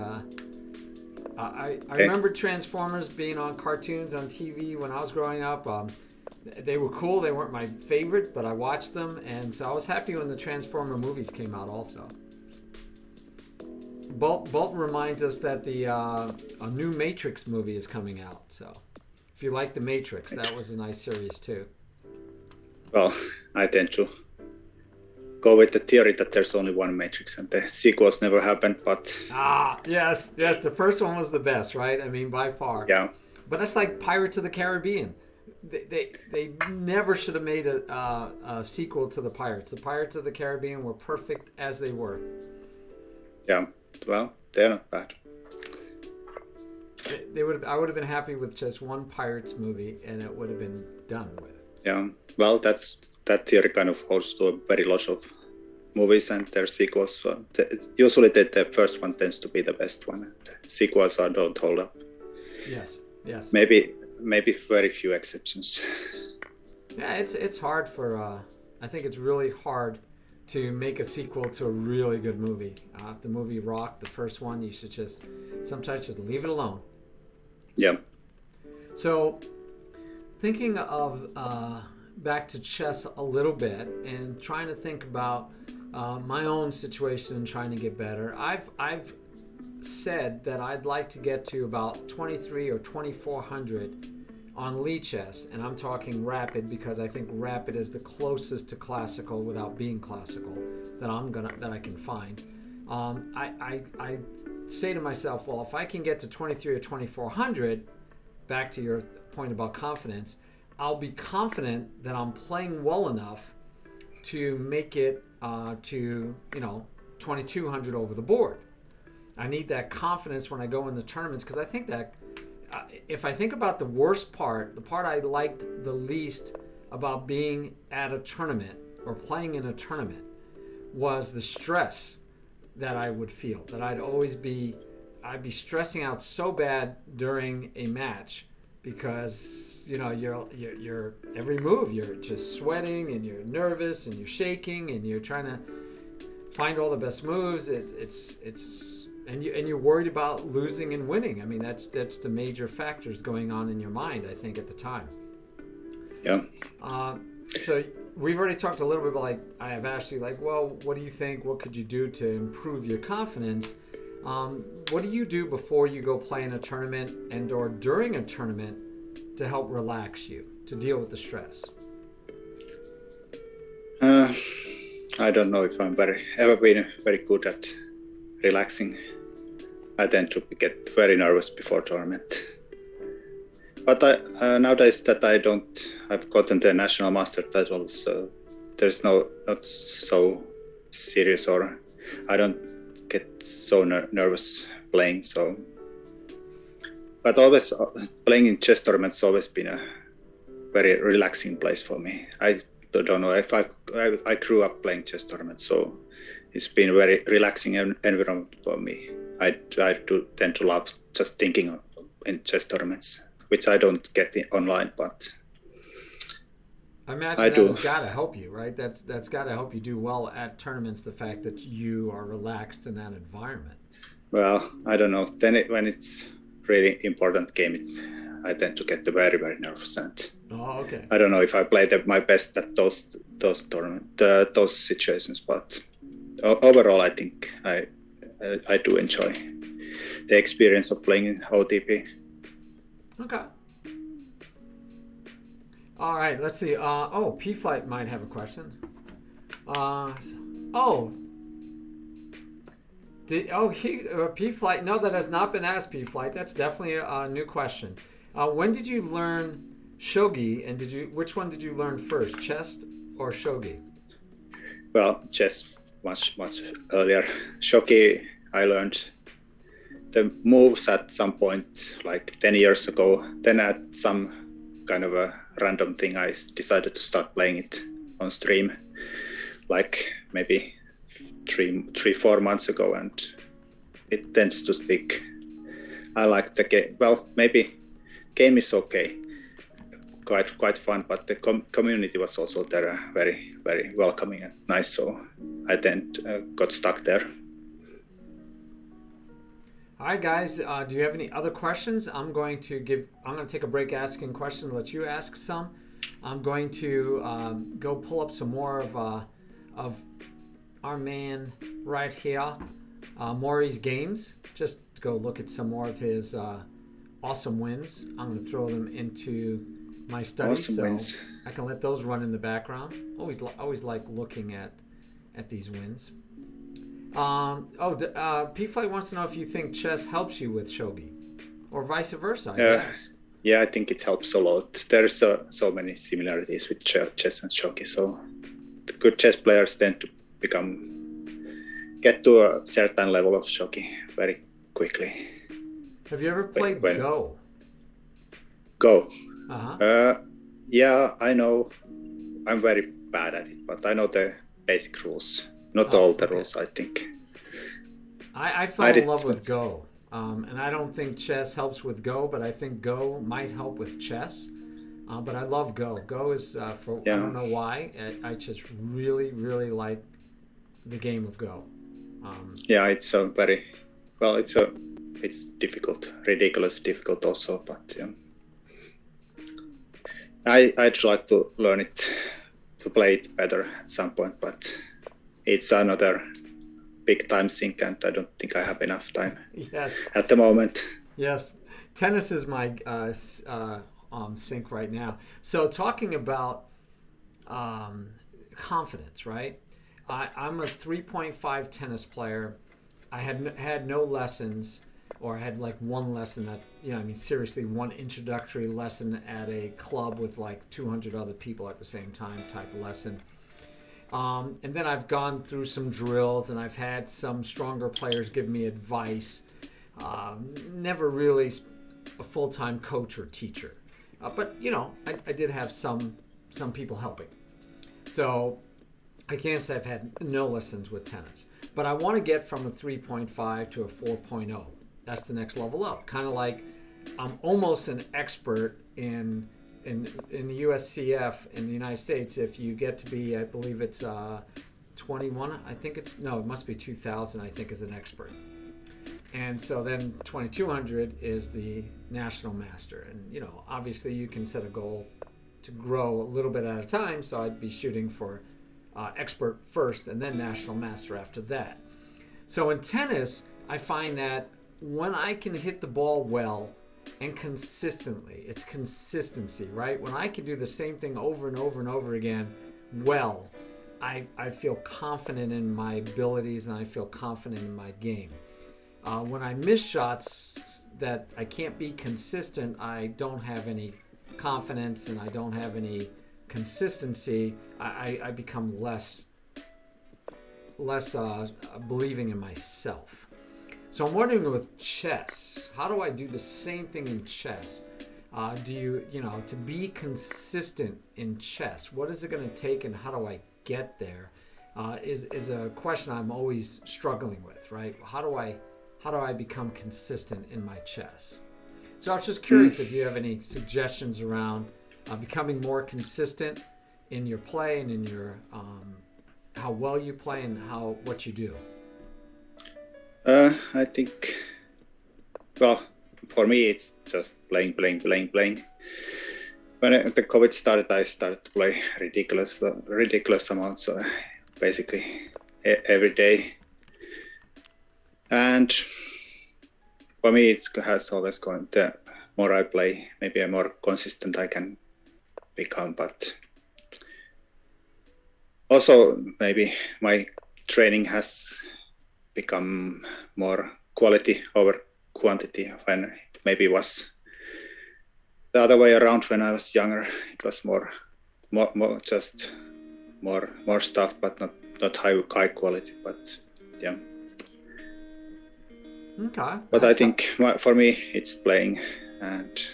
I remember Transformers being on cartoons on TV when I was growing up. They were cool. They weren't my favorite, but I watched them, and so I was happy when the Transformer movies came out also. Bolton reminds us that a new Matrix movie is coming out. So, if you like the Matrix, that was a nice series too. Well, I tend to go with the theory that there's only one Matrix and the sequels never happened. But yes, the first one was the best, right? I mean, by far. Yeah. But it's like Pirates of the Caribbean. They never should have made a sequel to the Pirates. The Pirates of the Caribbean were perfect as they were. Yeah. Well, they're not bad. I would have been happy with just one Pirates movie, and it would have been done with. Yeah. Well, that theory kind of holds to a very lot of movies and their sequels. So usually, the first one tends to be the best one. The sequels don't hold up. Yes. Maybe very few exceptions. Yeah, it's hard for. I think it's really hard to make a sequel to a really good movie. If the movie rocked, the first one, you should sometimes just leave it alone. Yeah. So, thinking of back to chess a little bit and trying to think about my own situation and trying to get better. I've said that I'd like to get to about 23 or 2400 on Lee chess, and I'm talking rapid because I think rapid is the closest to classical without being classical that I can find. I say to myself, well, if I can get to 23 or 2400, back to your point about confidence, I'll be confident that I'm playing well enough to make it to 2200 over the board. I need that confidence when I go in the tournaments because I think that if I think about the worst part, the part I liked the least about being at a tournament or playing in a tournament was the stress that I would feel. That I'd be stressing out so bad during a match because you're every move you're just sweating and you're nervous and you're shaking and you're trying to find all the best moves. It's and you're worried about losing and winning. I mean, that's the major factors going on in your mind, I think, at the time. Yeah. So we've already talked a little bit about, like, I have asked you, like, well, what do you think? What could you do to improve your confidence? What do you do before you go play in a tournament and or during a tournament to help relax you, to deal with the stress? I don't know if I'm ever been very good at relaxing. I tend to get very nervous before tournament. But nowadays that I've gotten the national master title, so there's not so serious, or I don't get so nervous playing. So, but always playing in chess tournaments has always been a very relaxing place for me. I don't know if I grew up playing chess tournaments, so it's been a very relaxing environment for me. I tend to love just thinking in chess tournaments, which I don't get online, but I imagine I do. That's got to help you, right? That's got to help you do well at tournaments. The fact that you are relaxed in that environment. Well, I don't know. When it's really important game, I tend to get very, very nervous, and okay. I don't know if I play my best at those situations. But overall, I think I do enjoy the experience of playing in OTP. Okay. All right. Let's see. P-Flight might have a question. P-Flight. No, that has not been asked. P-Flight. That's definitely a new question. When did you learn shogi, and which one did you learn first, chess or shogi? Well, chess much earlier. Shogi, I learned the moves at some point, like 10 years ago. Then at some kind of a random thing, I decided to start playing it on stream, like maybe 3-4 months ago, and it tends to stick. I like the game. Well, maybe game is okay, quite fun, but the community was also there, very, very welcoming and nice. So I then got stuck there. All right, guys. Do you have any other questions? I'm going to take a break asking questions. Let you ask some. I'm going to go pull up some more of our man right here, Maury's games. Just to go look at some more of his awesome wins. I'm going to throw them into my studies, awesome wins. I can let those run in the background. Always like looking at these wins. P-Flight wants to know if you think chess helps you with shogi, or vice versa, I guess. Yeah, I think it helps a lot. There's so many similarities with chess and shogi. So the good chess players tend to get to a certain level of shogi very quickly. Have you ever played Go? Go? Uh-huh. Yeah, I know. I'm very bad at it, but I know the basic rules. Not all the rules, I think. I fell in love with Go. And I don't think chess helps with Go, but I think Go might help with chess. But I love Go. Go is, I don't know why, I just really, really like the game of Go. It's it's difficult, ridiculously difficult also, but I'd like to learn it, to play it better at some point, but it's another big time sink, and I don't think I have enough time at the moment. Yes. Tennis is my sink right now. So talking about confidence, right? I'm a 3.5 tennis player. I had no lessons, or I had like one lesson that, seriously, one introductory lesson at a club with like 200 other people at the same time type of lesson. And then I've gone through some drills, and I've had some stronger players give me advice. Never really a full-time coach or teacher. But I did have some people helping. So I can't say I've had no lessons with tennis. But I want to get from a 3.5 to a 4.0. That's the next level up. Kind of like I'm almost an expert in the USCF in the United States. If you get to be, I believe it's 21, I think it must be 2000, I think, is an expert. And so then 2200 is the national master. And, obviously you can set a goal to grow a little bit at a time. So I'd be shooting for expert first and then national master after that. So in tennis, I find that when I can hit the ball well and consistently, it's consistency, right? When I can do the same thing over and over and over again, well, I feel confident in my abilities and I feel confident in my game. When I miss shots that I can't be consistent, I don't have any confidence and I don't have any consistency. I become less believing in myself. So I'm wondering with chess, how do I do the same thing in chess? To be consistent in chess, what is it going to take and how do I get there? Is a question I'm always struggling with, right? How do I become consistent in my chess? So I was just curious if you have any suggestions around becoming more consistent in your play and in your how well you play and what you do. I think, well, for me, it's just playing. When the COVID started, I started to play ridiculous amounts, basically every day. And for me, it has always gone, the more I play, maybe a more consistent I can become. But also, maybe my training has become more quality over quantity when it maybe was the other way around when I was younger. It was more stuff, but not high quality. But yeah. Okay. But I think for me, it's playing that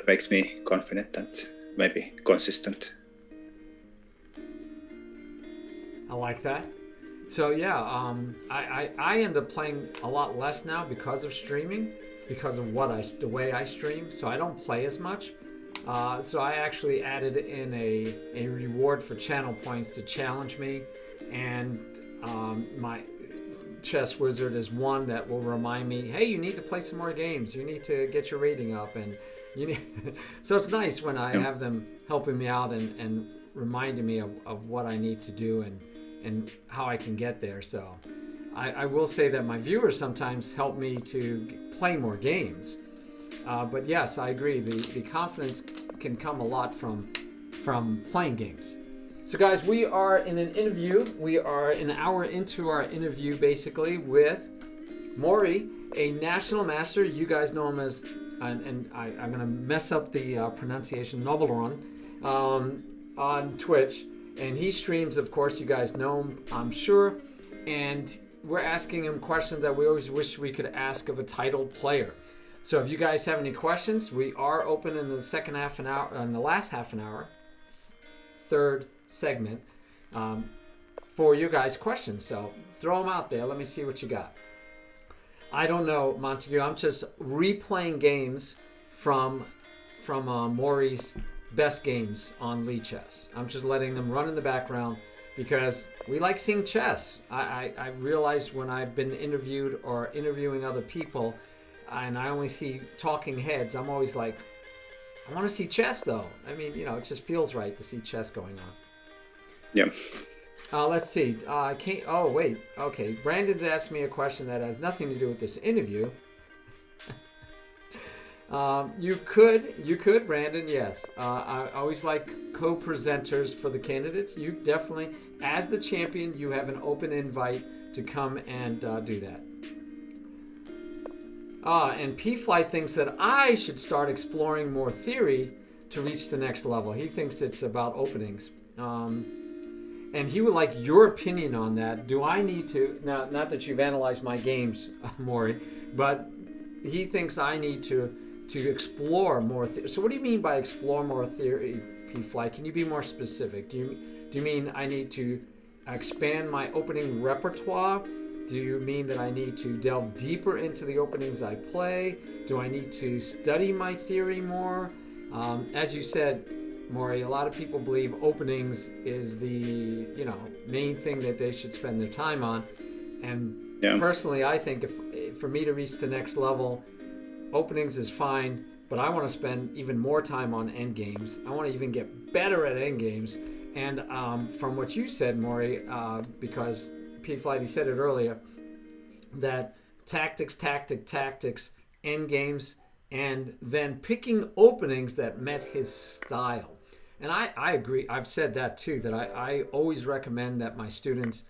makes me confident and maybe consistent. I like that. So yeah, I end up playing a lot less now because of streaming, because of the way I stream. So I don't play as much. So I actually added in a reward for channel points to challenge me, and my Chess Wizard is one that will remind me, hey, you need to play some more games. You need to get your rating up, and you need. So it's nice when I have them helping me out and reminding me of what I need to do and how I can get there. So I will say that my viewers sometimes help me to play more games. But yes, I agree. The confidence can come a lot from playing games. So guys, we are in an interview. We are an hour into our interview, basically, with Maury, a national master. You guys know him as, and I'm going to mess up the pronunciation, Noblerone, on Twitch. And he streams, of course, you guys know him, I'm sure. And we're asking him questions that we always wish we could ask of a titled player. So if you guys have any questions, we are open in the second half an hour, in the last half an hour, third segment, for you guys' questions. So throw them out there. Let me see what you got. I don't know, Montague. I'm just replaying games from Maury's best games on Lee Chess. I'm just letting them run in the background because we like seeing chess. I realized when I've been interviewed or interviewing other people and I only see talking heads, I'm always like, I want to see chess though. I mean, it just feels right to see chess going on. Yeah. Let's see. Oh, wait. Okay. Brandon's asked me a question that has nothing to do with this interview. You could, Brandon, yes. I always like co-presenters for the candidates. You definitely, as the champion, you have an open invite to come and do that. And P-Flight thinks that I should start exploring more theory to reach the next level. He thinks it's about openings. And he would like your opinion on that. Do I need to, now, not that you've analyzed my games, Maury, but he thinks I need to explore more. So what do you mean by explore more theory, P. Fly? Can you be more specific? Do you mean I need to expand my opening repertoire? Do you mean that I need to delve deeper into the openings I play? Do I need to study my theory more? As you said, Maury, a lot of people believe openings is the main thing that they should spend their time on. And personally, I think if for me to reach the next level, openings is fine, but I want to spend even more time on end games. I want to even get better at end games. And from what you said, Maury, because P. Flighty said it earlier, that tactics, end games, and then picking openings that met his style. And I agree. I've said that too, that I always recommend that my students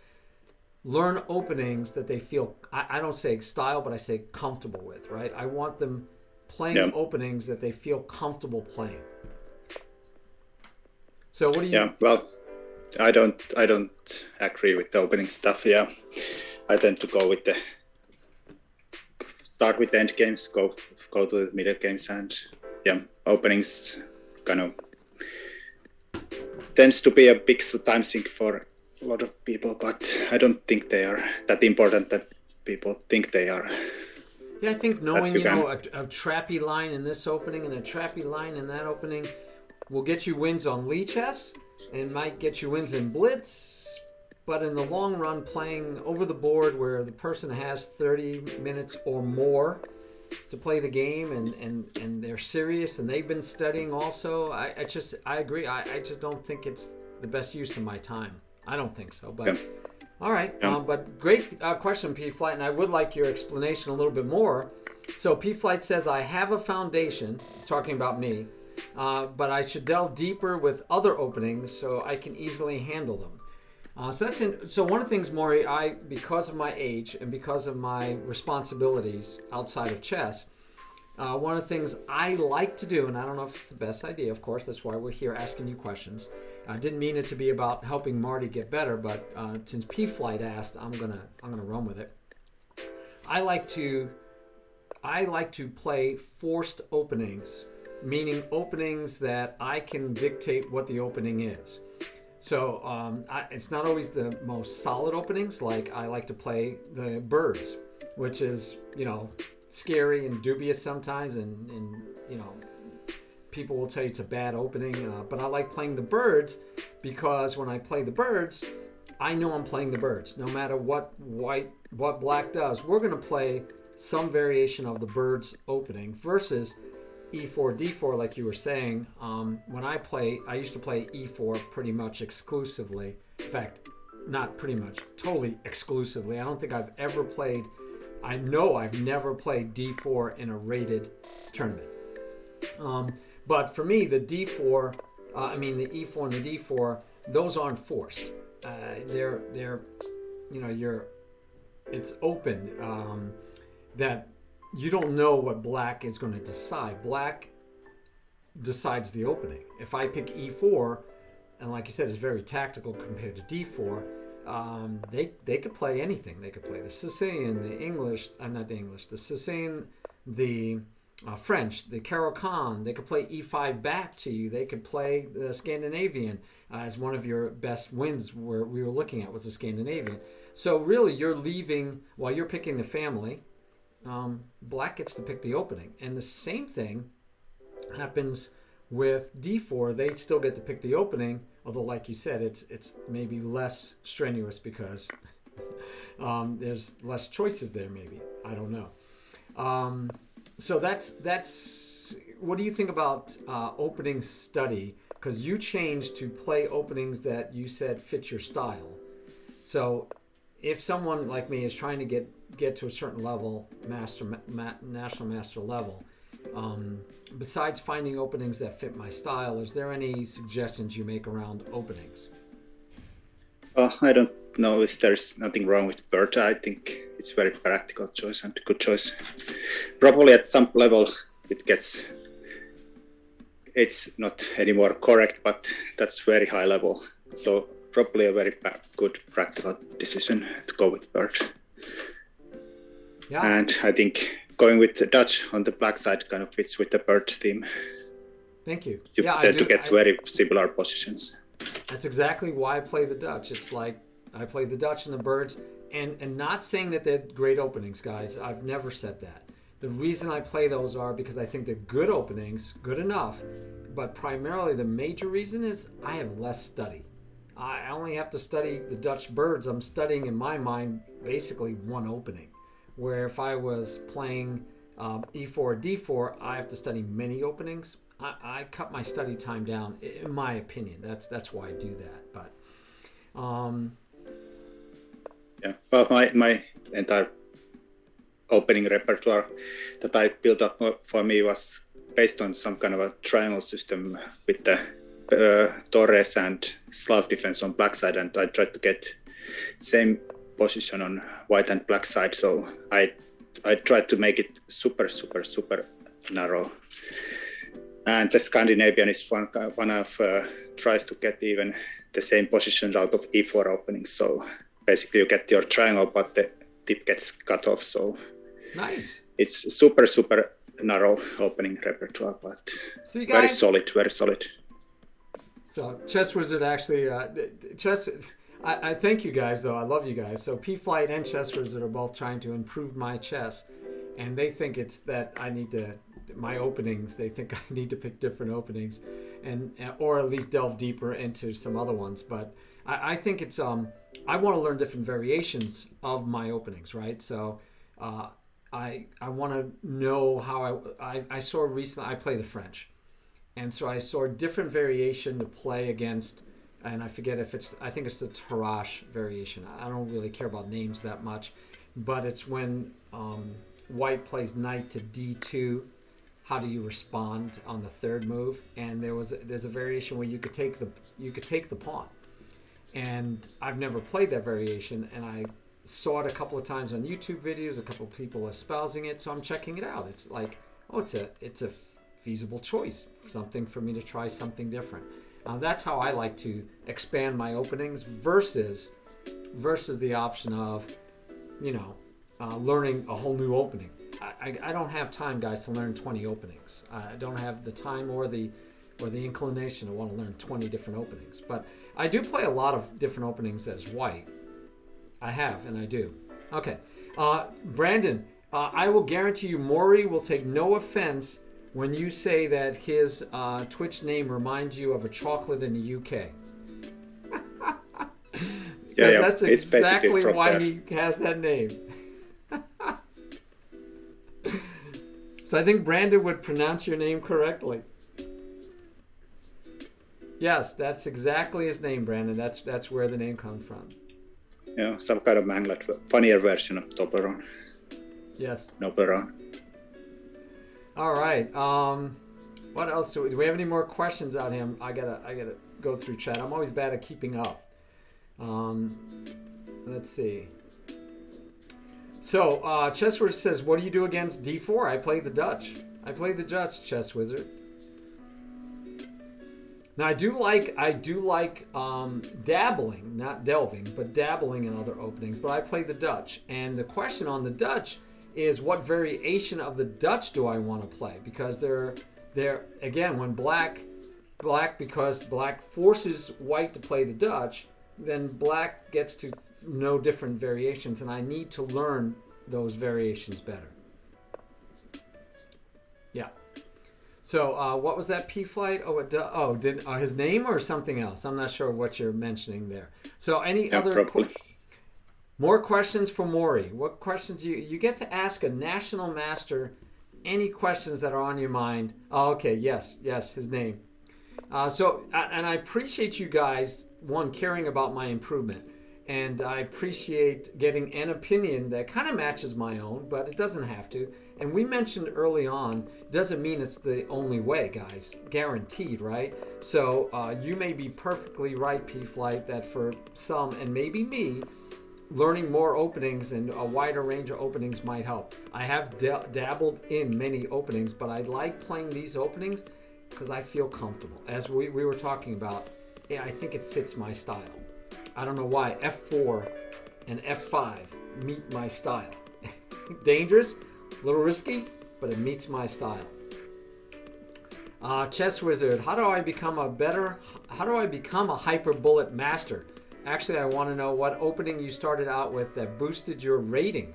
learn openings that they feel, I don't say style, but I say comfortable with, right? I want them playing openings that they feel comfortable playing. So what do you... Yeah, well, I don't agree with the opening stuff. Yeah, I tend to go with start with the end games, go to the middle games, and openings kind of tends to be a big time sink for a lot of people, but I don't think they are that important that people think they are. Yeah, I think knowing, a trappy line in this opening and a trappy line in that opening will get you wins on lichess and might get you wins in blitz, but in the long run, playing over the board where the person has 30 minutes or more to play the game and they're serious and they've been studying also, I agree. I just don't think it's the best use of my time. I don't think so, but all right. But great question, P. Flight, and I would like your explanation a little bit more. So P. Flight says, I have a foundation, talking about me, but I should delve deeper with other openings so I can easily handle them. So one of the things, Maury, because of my age and because of my responsibilities outside of chess, one of the things I like to do, and I don't know if it's the best idea, of course, that's why we're here asking you questions. I didn't mean it to be about helping Marty get better, but since P. Flight asked, I'm gonna run with it. I like to play forced openings, meaning openings that I can dictate what the opening is. So it's not always the most solid openings. Like I like to play the birds, which is scary and dubious sometimes, and people will tell you it's a bad opening, but I like playing the birds because when I play the birds, I know I'm playing the birds. No matter what black does, we're going to play some variation of the birds opening versus e4, d4, like you were saying. When I used to play e4 pretty much exclusively. In fact, not pretty much, totally exclusively. I don't think I've ever played, I know I've never played d4 in a rated tournament. But for me, the d4, the e4 and the d4, those aren't forced. They're it's open. That you don't know what black is going to decide. Black decides the opening. If I pick e4, and like you said, it's very tactical compared to d4. They could play anything. They could play the Sicilian, the English. The Sicilian, the French, the Caro-Kann. They could play e5 back to you. They could play the Scandinavian as one of your best wins. Where we were looking at was the Scandinavian. So really, you're leaving while you're picking the family. Black gets to pick the opening, and the same thing happens with d4. They still get to pick the opening, although, like you said, it's maybe less strenuous because there's less choices there. Maybe, I don't know. So that's what do you think about opening study? Because you changed to play openings that you said fit your style. So if someone like me is trying to get to a certain level, national master level, besides finding openings that fit my style, is there any suggestions you make around openings? I don't know if there's nothing wrong with bird. I think it's very practical choice and good choice. Probably at some level it's not anymore correct, but that's very high level. So probably a very good practical decision to go with bird. Yeah. And I think going with the Dutch on the black side kind of fits with the bird theme. Thank you. You tend to get very similar positions. That's exactly why I play the Dutch. It's like I play the Dutch and the birds, and not saying that they're great openings, guys. I've never said that. The reason I play those are because I think they're good openings, good enough, but primarily the major reason is I have less study. I only have to study the Dutch birds. I'm studying, in my mind, basically one opening. Where if I was playing E4 or D4, I have to study many openings. I cut my study time down, in my opinion. That's why I do that. But yeah, well, my entire opening repertoire that I built up for me was based on some kind of a triangle system with the Torres and Slav defense on black side, and I tried to get same position on white and black side. So I tried to make it super narrow. And the Scandinavian is one of tries to get even the same position out of E4 openings. So basically you get your triangle, but the tip gets cut off. So nice. It's super narrow opening repertoire, but see, guys, very solid. So Chess Wizard actually, I thank you guys though. I love you guys. So P Flight and Chess Wizard are both trying to improve my chess, and they think it's that I need to. My openings, they think I need to pick different openings or at least delve deeper into some other ones. But I think it's I want to learn different variations of my openings, right? So I want to know how I saw recently, I play the French, and so I saw a different variation to play against, and I forget if I think it's the Tarrasch variation. I don't really care about names that much, but it's when white plays knight to D2. How do you respond on the third move? And there's a variation where you could take the pawn, and I've never played that variation, and I saw it a couple of times on YouTube videos. A couple of people espousing it, so I'm checking it out. It's like, oh, it's a feasible choice, something for me to try something different. That's how I like to expand my openings versus the option of, learning a whole new opening. I don't have time, guys, to learn 20 openings. I don't have the time or the inclination to want to learn 20 different openings. But I do play a lot of different openings as white. I have, and I do. Okay. Brandon, I will guarantee you Maury will take no offense when you say that his Twitch name reminds you of a chocolate in the UK. Yeah, that's exactly why he has that name. So I think Brandon would pronounce your name correctly. Yes, that's exactly his name, Brandon. That's where the name comes from. Yeah, some kind of mangled, funnier version of Noblerone. Yes. Noblerone. All right. What else do we have? Any more questions out here? I gotta go through chat. I'm always bad at keeping up. Let's see. So Chess Wizard says, "What do you do against D4?" I play the Dutch. Chess Wizard. Now I do like dabbling, not delving, but dabbling in other openings. But I play the Dutch, and the question on the Dutch is, what variation of the Dutch do I want to play? Because they're again, when black because black forces white to play the Dutch, then black gets to know different variations, and I need to learn those variations better. Yeah. So what was that P Flight? His name or something else? I'm not sure what you're mentioning there. So any other more questions for Maury? What questions you get to ask a national master any questions that are on your mind? Oh, okay, yes, his name. And I appreciate you guys, caring about my improvement. And I appreciate getting an opinion that kind of matches my own, but it doesn't have to. And we mentioned early on, doesn't mean it's the only way, guys. Guaranteed, right? So you may be perfectly right, P-Flight, that for some, and maybe me, learning more openings and a wider range of openings might help. I have dabbled in many openings, but I like playing these openings because I feel comfortable. As we were talking about, I think it fits my style. I don't know why F4 and F5 meet my style. Dangerous, A little risky, but it meets my style. Chess Wizard, how do I become a hyper bullet master? Actually, I want to know what opening you started out with that boosted your rating.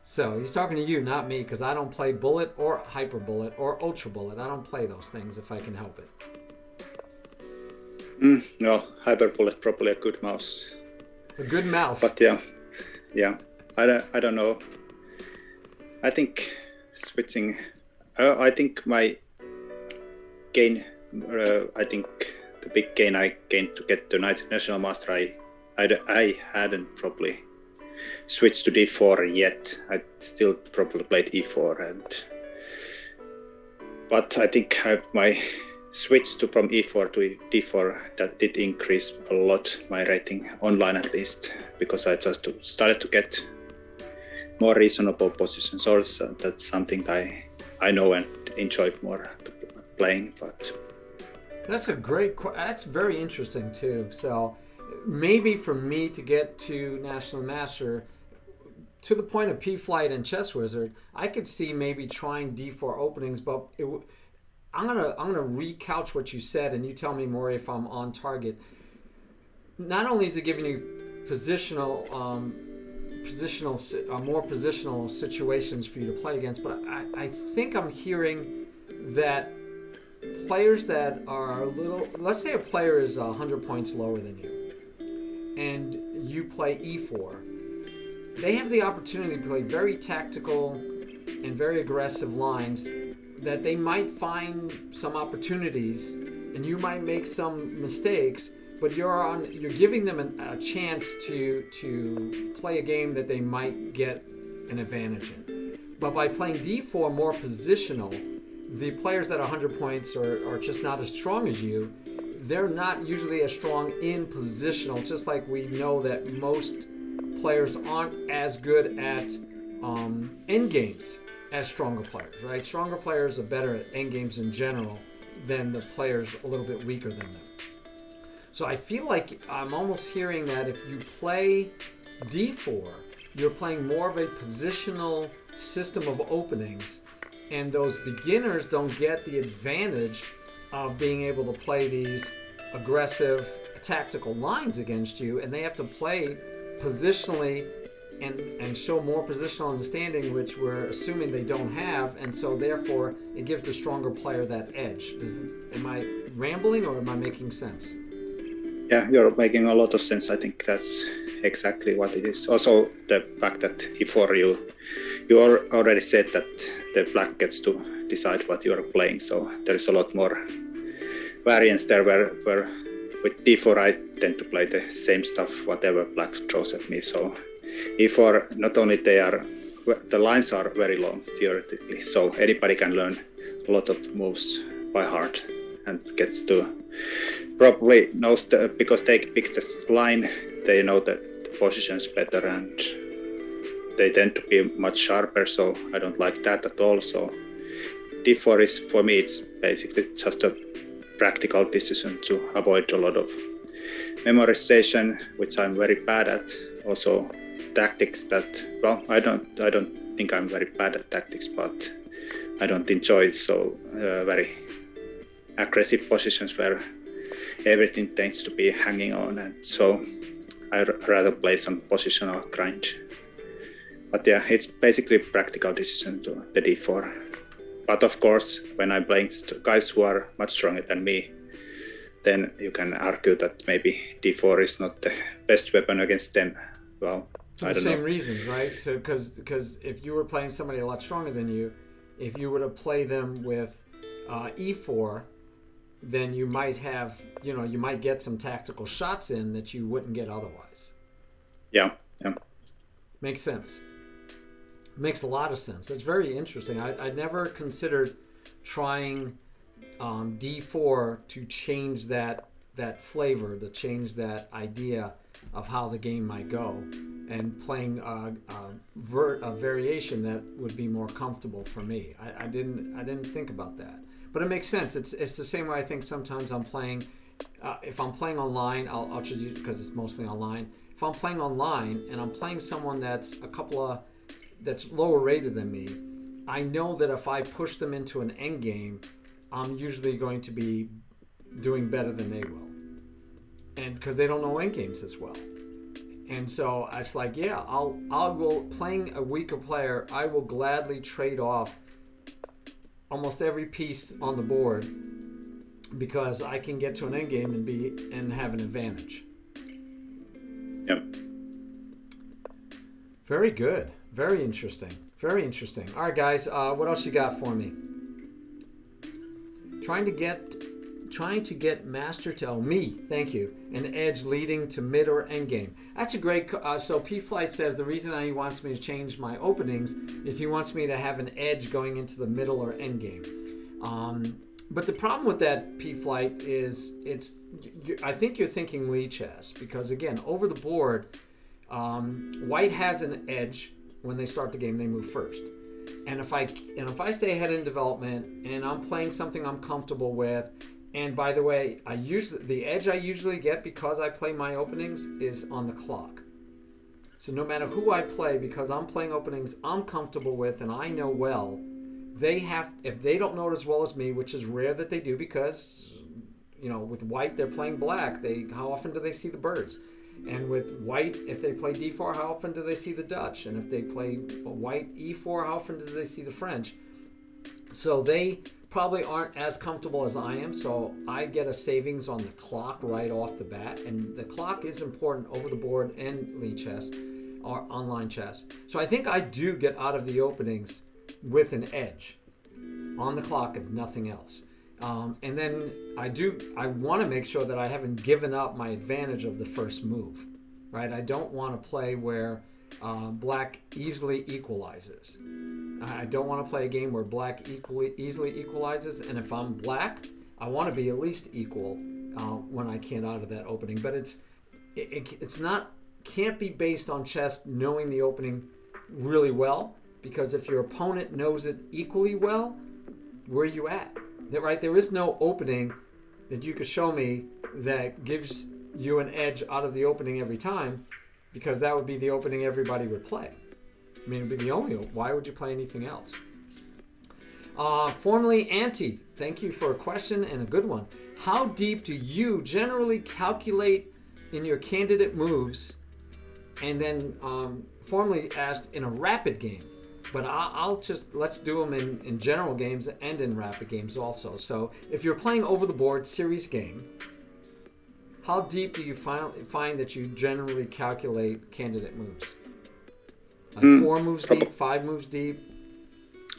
So he's talking to you, not me, because I don't play bullet or hyper bullet or ultra bullet. I don't play those things if I can help it. No, hyper bullet probably a good mouse. A good mouse. But yeah. I don't know. I think switching. I think my gain. I think the big gain I gained to get to National Master. I hadn't probably switched to D4 yet. I still probably played E4, but I think my switch from E4 to D4 that did increase a lot my rating online, at least, because I just started to get more reasonable positions. Also, that's something that I know and enjoy more playing. But that's that's very interesting too. So maybe for me to get to National Master to the point of P-Flight and Chess Wizard, I could see maybe trying D4 openings, but I'm gonna recouch what you said, and you tell me more if I'm on target. Not only is it giving you more positional situations for you to play against, but I think I'm hearing that players that are let's say a player is 100 points lower than you, and you play E4, they have the opportunity to play very tactical and very aggressive lines that they might find some opportunities, and you might make some mistakes, but you're giving them a chance to play a game that they might get an advantage in. But by playing D4 more positional, the players that are 100 points are just not as strong as you. They're not usually as strong in positional, just like we know that most players aren't as good at end games as stronger players, right? Stronger players are better at end games in general than the players a little bit weaker than them. So I feel like I'm almost hearing that if you play D4, you're playing more of a positional system of openings, and those beginners don't get the advantage of being able to play these aggressive tactical lines against you, and they have to play positionally and show more positional understanding, which we're assuming they don't have, and so therefore it gives the stronger player that edge. Am I rambling or am I making sense? Yeah, you're making a lot of sense. I think that's exactly what it is. Also, the fact that E4 you already said that the black gets to decide what you are playing, so there is a lot more variance there where with D4 I tend to play the same stuff whatever black throws at me. So E4, not only the lines are very long theoretically, so anybody can learn a lot of moves by heart and gets to probably knows because they pick the line, they know the positions better and they tend to be much sharper, so I don't like that at all. So D4 is, for me, it's basically just a practical decision to avoid a lot of memorization, which I'm very bad at. Also tactics that, well, I don't think I'm very bad at tactics, but I don't enjoy so very aggressive positions where everything tends to be hanging on, and so I'd rather play some positional grind. But yeah, it's basically a practical decision to the D4. But of course, when I'm playing guys who are much stronger than me, then you can argue that maybe D4 is not the best weapon against them. Well, I don't know. The same reasons, right? So because if you were playing somebody a lot stronger than you, if you were to play them with E4, then you might have, you might get some tactical shots in that you wouldn't get otherwise. Yeah. Makes sense. Makes a lot of sense. That's very interesting. I never considered trying D4 to change that flavor, to change that idea of how the game might go, and playing a variation that would be more comfortable for me. I didn't think about that. But it makes sense. It's the same way I think sometimes I'm playing. If I'm playing online, I'll just use it because it's mostly online. If I'm playing online and I'm playing someone that's that's lower rated than me, I know that if I push them into an endgame, I'm usually going to be doing better than they will. And because they don't know endgames as well. And so it's like, yeah, I'll go playing a weaker player, I will gladly trade off almost every piece on the board because I can get to an endgame and have an advantage. Yep. Very good. Very interesting. Very interesting. All right, guys. What else you got for me? Trying to get Master to me. Thank you. An edge leading to mid or end game. That's a great. So P Flight says the reason he wants me to change my openings is he wants me to have an edge going into the middle or end game. But the problem with that, P Flight, is I think you're thinking Lee chess because again, over the board, White has an edge. When they start the game, they move first. And if I stay ahead in development and I'm playing something I'm comfortable with, and by the way, the edge I usually get because I play my openings is on the clock. So no matter who I play, because I'm playing openings I'm comfortable with and I know well, if they don't know it as well as me, which is rare that they do because, with White they're playing black. How often do they see the birds? And with White, if they play d4, how often do they see the Dutch? And if they play White e4, how often do they see the French? So they probably aren't as comfortable as I am. So I get a savings on the clock right off the bat. And the clock is important over the board and Lee chess or online chess. So I think I do get out of the openings with an edge on the clock if nothing else. And then I want to make sure that I haven't given up my advantage of the first move, right? I don't want to play where black easily equalizes. I don't want to play a game where black easily equalizes. And if I'm black, I want to be at least equal when I can't out of that opening. But can't be based on chess knowing the opening really well, because if your opponent knows it equally well, where are you at? Right, there is no opening that you could show me that gives you an edge out of the opening every time, because that would be the opening everybody would play. I mean, it would be the only. Why would you play anything else? Formerly Anti, thank you for a question and a good one. How deep do you generally calculate in your candidate moves? And then formerly asked in a rapid game. But let's do them in general games and in rapid games also. So if you're playing over the board series game, how deep do you find that you generally calculate candidate moves? Like 4 moves deep, 5 moves deep?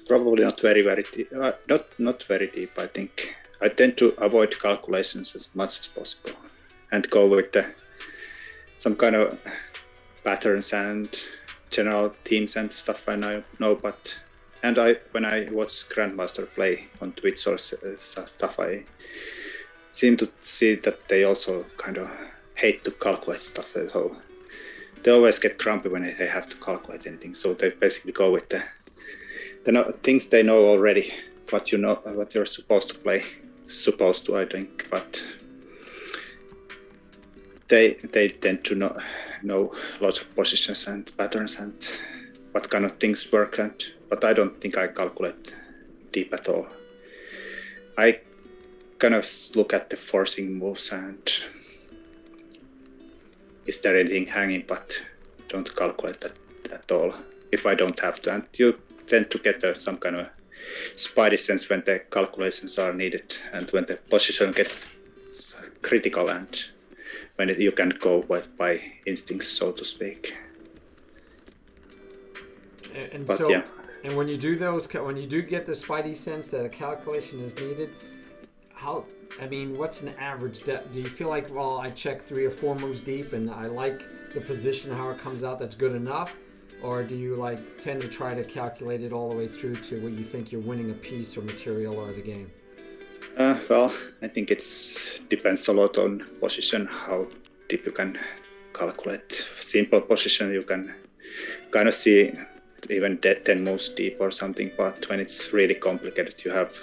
Probably not very, very deep. Not very deep, I think. I tend to avoid calculations as much as possible and go with some kind of patterns and general themes and stuff I know, but when I watch Grandmaster play on Twitch or stuff, I seem to see that they also kind of hate to calculate stuff. So they always get grumpy when they have to calculate anything. So they basically go with the things they know already, what you're supposed to play. Supposed to, I think, but they tend to know lots of positions and patterns and what kind of things work. But I don't think I calculate deep at all. I kind of look at the forcing moves and is there anything hanging, but don't calculate that at all if I don't have to. And you tend to get some kind of spidey sense when the calculations are needed and when the position gets critical and when you can go by instincts, so to speak. And when you do when you do get the spidey sense that a calculation is needed, what's an average depth? Do you feel like, well, I check 3 or 4 moves deep and I like the position, how it comes out, that's good enough? Or do you tend to try to calculate it all the way through to what you think you're winning a piece or material or the game? Well, I think it depends a lot on position, how deep you can calculate. Simple position, you can kind of see even 10 moves deep or something, but when it's really complicated, you have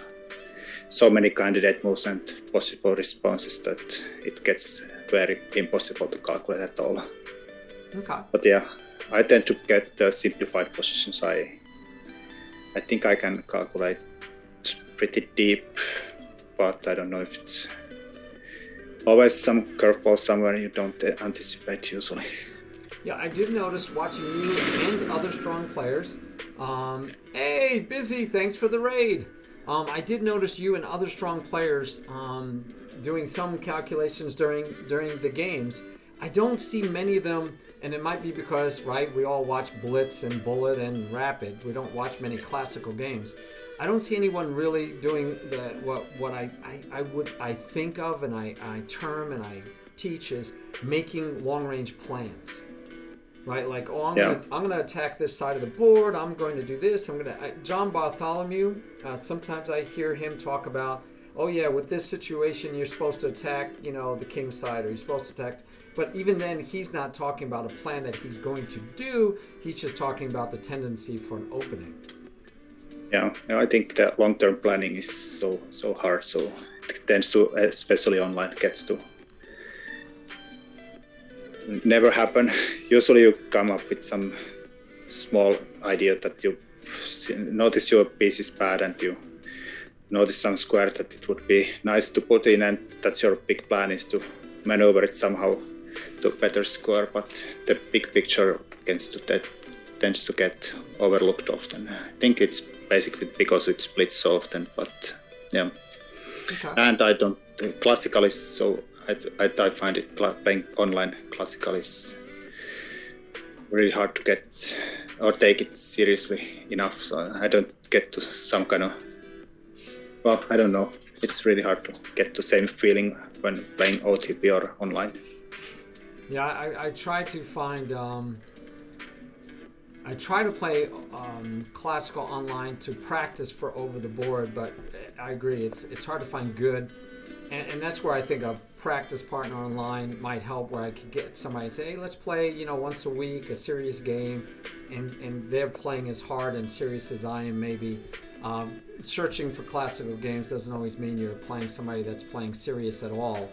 so many candidate moves and possible responses that it gets very impossible to calculate at all. Okay. But yeah, I tend to get the simplified positions. I think I can calculate pretty deep, but I don't know if it's always some curveball somewhere you don't anticipate usually. Yeah, I did notice watching you and other strong players. Hey, Busy, thanks for the raid. I did notice you and other strong players doing some calculations during the games. I don't see many of them, and it might be because, right, we all watch Blitz and Bullet and Rapid. We don't watch many classical games. I don't see anyone really doing what I think of and I term and I teach is making long range plans. Right, like I'm gonna attack this side of the board. I'm going to do this. John Bartholomew. Sometimes I hear him talk about, oh yeah, with this situation, you're supposed to attack, the king side, or you're supposed to attack. But even then, he's not talking about a plan that he's going to do. He's just talking about the tendency for an opening. Yeah, I think that long-term planning is so hard. So it tends to, especially online, gets to never happen. Usually you come up with some small idea that you notice your piece is bad and you notice some square that it would be nice to put in, and that's your big plan is to maneuver it somehow to a better square, but the big picture tends to get overlooked often. I think it's basically because it splits so often, but yeah. Okay. And I don't, classical is so, I find it playing online classical is really hard to get or take it seriously enough. So I don't get to some kind of, well, I don't know. It's really hard to get the same feeling when playing OTP or online. Yeah, I try to find, I try to play classical online to practice for over the board, but I agree, it's hard to find good. And that's where I think a practice partner online might help, where I could get somebody to say, hey, let's play, once a week, a serious game, and they're playing as hard and serious as I am maybe. Searching for classical games doesn't always mean you're playing somebody that's playing serious at all.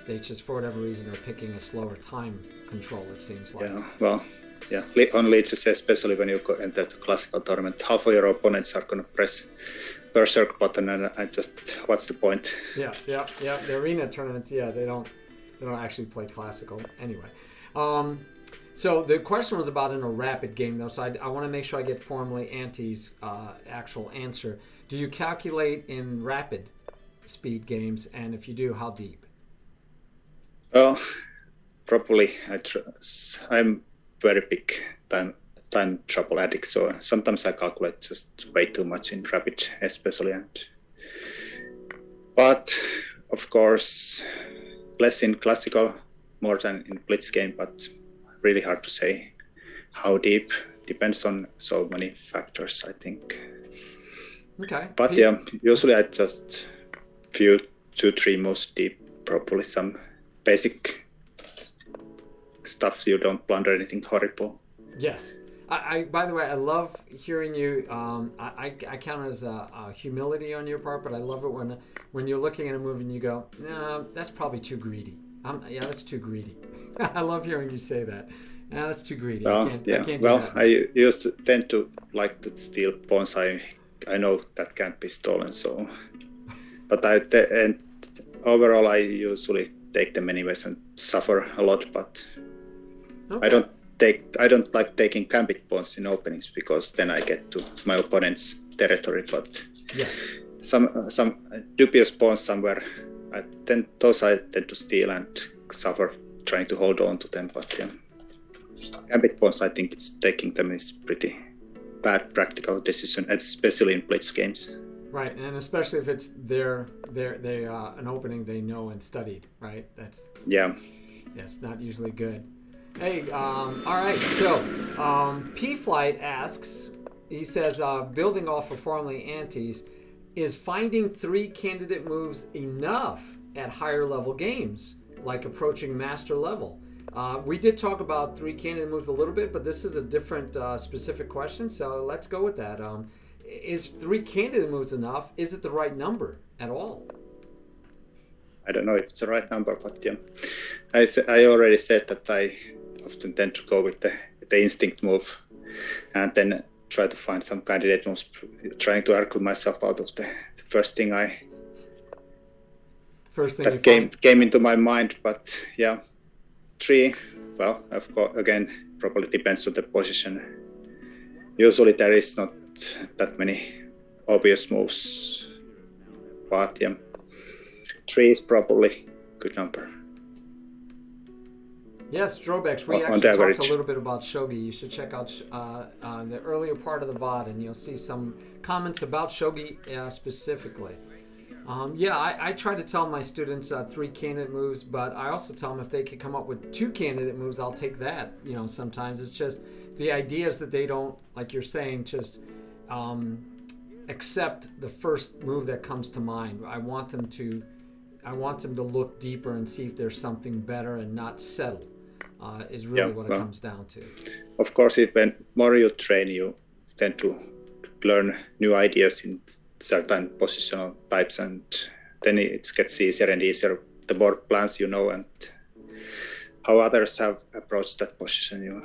They just, for whatever reason, are picking a slower time control, it seems like. Yeah, well, yeah, on leads, especially when you enter the classical tournament, half of your opponents are going to press Berserk button, and I just, what's the point? Yeah. The arena tournaments, they don't actually play classical anyway. So the question was about in a rapid game, though, so I want to make sure I get formally Anti's actual answer. Do you calculate in rapid speed games, and if you do, how deep? Well, probably I'm very big time trouble addict, so sometimes I calculate just way too much in rapid, especially. But of course, less in classical, more than in blitz game, but really hard to say how deep. Depends on so many factors, I think. Okay. But yeah, usually I just few 2-3 moves deep, probably some basic stuff, so you don't blunder anything horrible. Yes. I by the way, I love hearing you. I count it as a humility on your part, but I love it when you're looking at a movie and you go, no, that's probably too greedy. That's too greedy. I love hearing you say that. No, that's too greedy. Well, I can't do that. I used to tend to like to steal pawns. I know that can't be stolen, so. But and overall, I usually take them anyways and suffer a lot. But okay. I don't like taking gambit pawns in openings, because then I get to my opponent's territory. But yeah. Some dubious pawns somewhere, those I tend to steal and suffer trying to hold on to them. But yeah, gambit pawns, I think taking them is pretty bad practical decision, especially in blitz games. Right, and especially if it's an opening they know and studied, right? That's not usually good. Hey, all right. So, P-Flight asks, he says, building off of formerly Anti's, is finding 3 candidate moves enough at higher level games, like approaching master level? We did talk about 3 candidate moves a little bit, but this is a different specific question, so let's go with that. Is 3 candidate moves enough? Is it the right number at all? I don't know if it's the right number, but yeah, I already said that I often tend to go with the instinct move, and then try to find some candidate moves, trying to argue myself out of the first thing that came into my mind. But yeah, 3, well, of course, again, probably depends on the position. Usually there is not that many obvious moves, but yeah, 3 is probably a good number. Yes, Drobex. We actually talked a little bit about shogi. You should check out the earlier part of the VOD, and you'll see some comments about shogi specifically. I try to tell my students 3 candidate moves, but I also tell them if they could come up with 2 candidate moves, I'll take that. Sometimes it's just the idea is that they don't, like you're saying, just accept the first move that comes to mind. I want them to look deeper and see if there's something better and not settle. Is really what it comes down to. Of course, when more you train, you tend to learn new ideas in certain positional types, and then it gets easier and easier the more plans you know and how others have approached that position.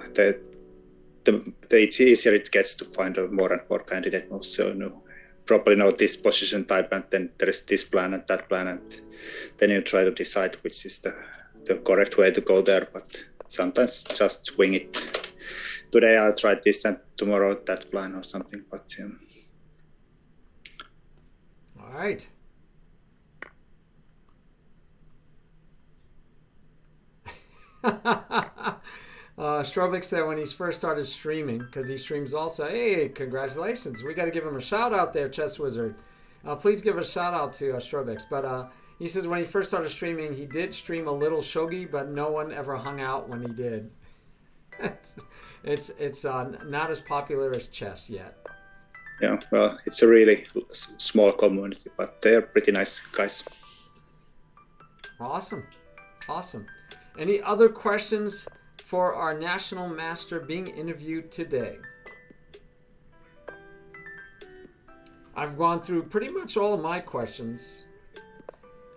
It's easier it gets to find more and more candidate moves. So you probably know this position type, and then there is this plan and that plan, and then you try to decide which is the correct way to go there. But sometimes just wing it. Today I'll try this and tomorrow that plan or something. But all right. Strobic said when he first started streaming, because he streams also, hey, congratulations. We got to give him a shout out there, Chess Wizard. Please give a shout out to Strobic. But he says when he first started streaming, he did stream a little shogi, but no one ever hung out when he did. it's not as popular as chess yet. Yeah, well, it's a really small community, but they're pretty nice guys. Awesome. Any other questions for our national master being interviewed today? I've gone through pretty much all of my questions.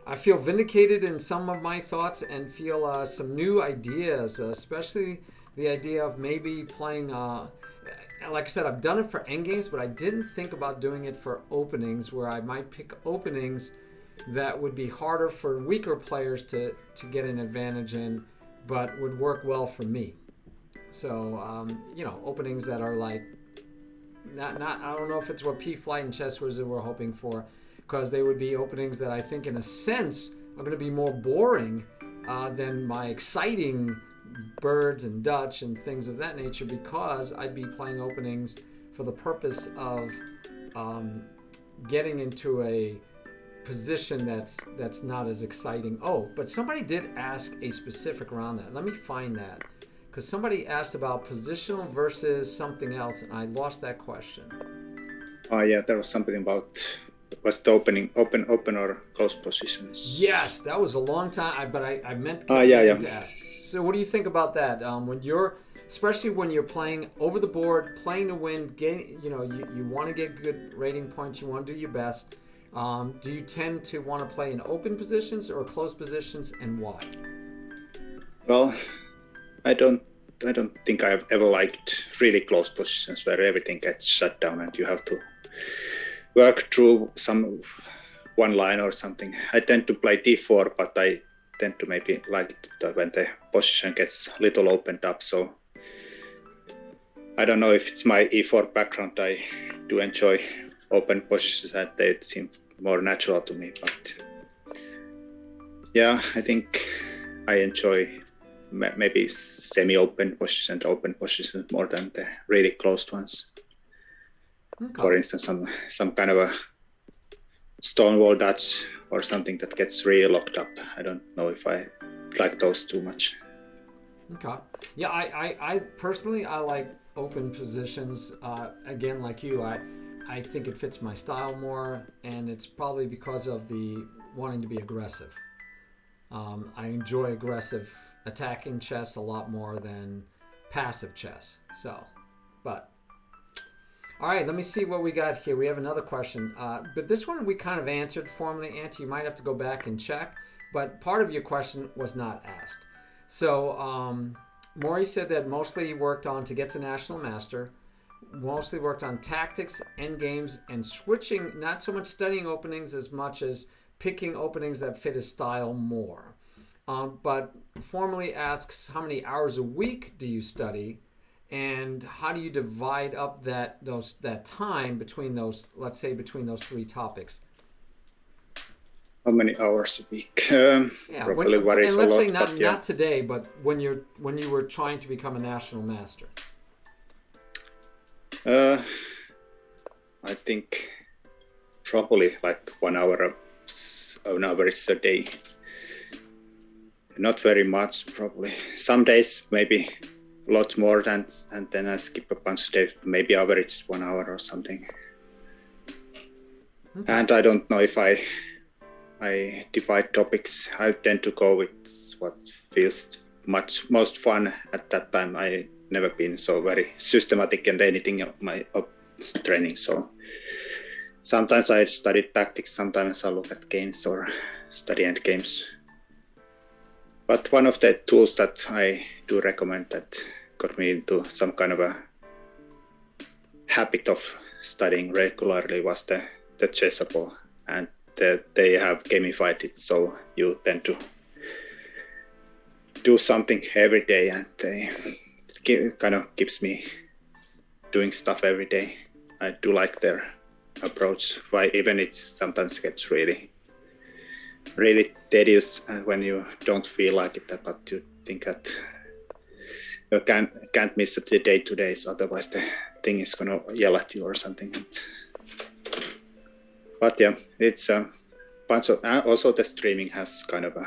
I feel vindicated in some of my thoughts and feel some new ideas, especially the idea of maybe playing, like I said, I've done it for endgames, but I didn't think about doing it for openings where I might pick openings that would be harder for weaker players to get an advantage in, but would work well for me. So, openings that are like, not I don't know if it's what P-Flight and Chess Wizard were hoping for, because they would be openings that I think in a sense are going to be more boring than my exciting birds and Dutch and things of that nature, because I'd be playing openings for the purpose of getting into a position that's not as exciting. Oh, but somebody did ask a specific around that. Let me find that, because somebody asked about positional versus something else, and I lost that question. Yeah, there was something about was the open or closed positions. Yes, that was a long time, but I meant to ask. So what do you think about that? Especially when you're playing over the board, playing to win, you want to get good rating points, you want to do your best. Do you tend to want to play in open positions or closed positions, and why? Well, I don't think I've ever liked really close positions where everything gets shut down and you have to work through some one line or something. I tend to play d4, but I tend to maybe like it when the position gets a little opened up. So I don't know if it's my e4 background. I do enjoy open positions and they seem more natural to me. But yeah, I think I enjoy maybe semi-open positions, open positions more than the really closed ones. Okay. For instance, some kind of a stonewall Dutch or something that gets really locked up. I don't know if I like those too much. Okay. Yeah, I personally, I like open positions. Again, like you, I think it fits my style more, and it's probably because of the wanting to be aggressive. I enjoy aggressive attacking chess a lot more than passive chess. All right, let me see what we got here. We have another question, but this one we kind of answered formally. Auntie, you might have to go back and check, but part of your question was not asked. So Maury said that mostly he worked on to get to National Master mostly worked on tactics, end games, and switching, not so much studying openings as much as picking openings that fit his style more. But formally asks, how many hours a week do you study, and how do you divide up that time between those, let's say, between those three topics? How many hours a week? Yeah, Probably varies and a let's lot, say but yeah. not today, but when you were trying to become a national master. I think probably like 1 hour on average a day. Not very much, probably. Some days maybe a lot more than, and then I skip a bunch of days. Maybe average 1 hour or something. Okay. And I don't know if I divide topics. I tend to go with what feels most fun at that time. I never been so very systematic in anything of my training. So sometimes I study tactics, sometimes I look at games or study end games. But one of the tools that I do recommend that got me into some kind of a habit of studying regularly was the Chessable, and they have gamified it, so you tend to do something every day, and it kind of keeps me doing stuff every day. I do like their approach, even it sometimes gets really tedious when you don't feel like it, but you think that you can't miss the day to days, otherwise the thing is gonna yell at you or something. But yeah, it's a bunch of. Also, the streaming has kind of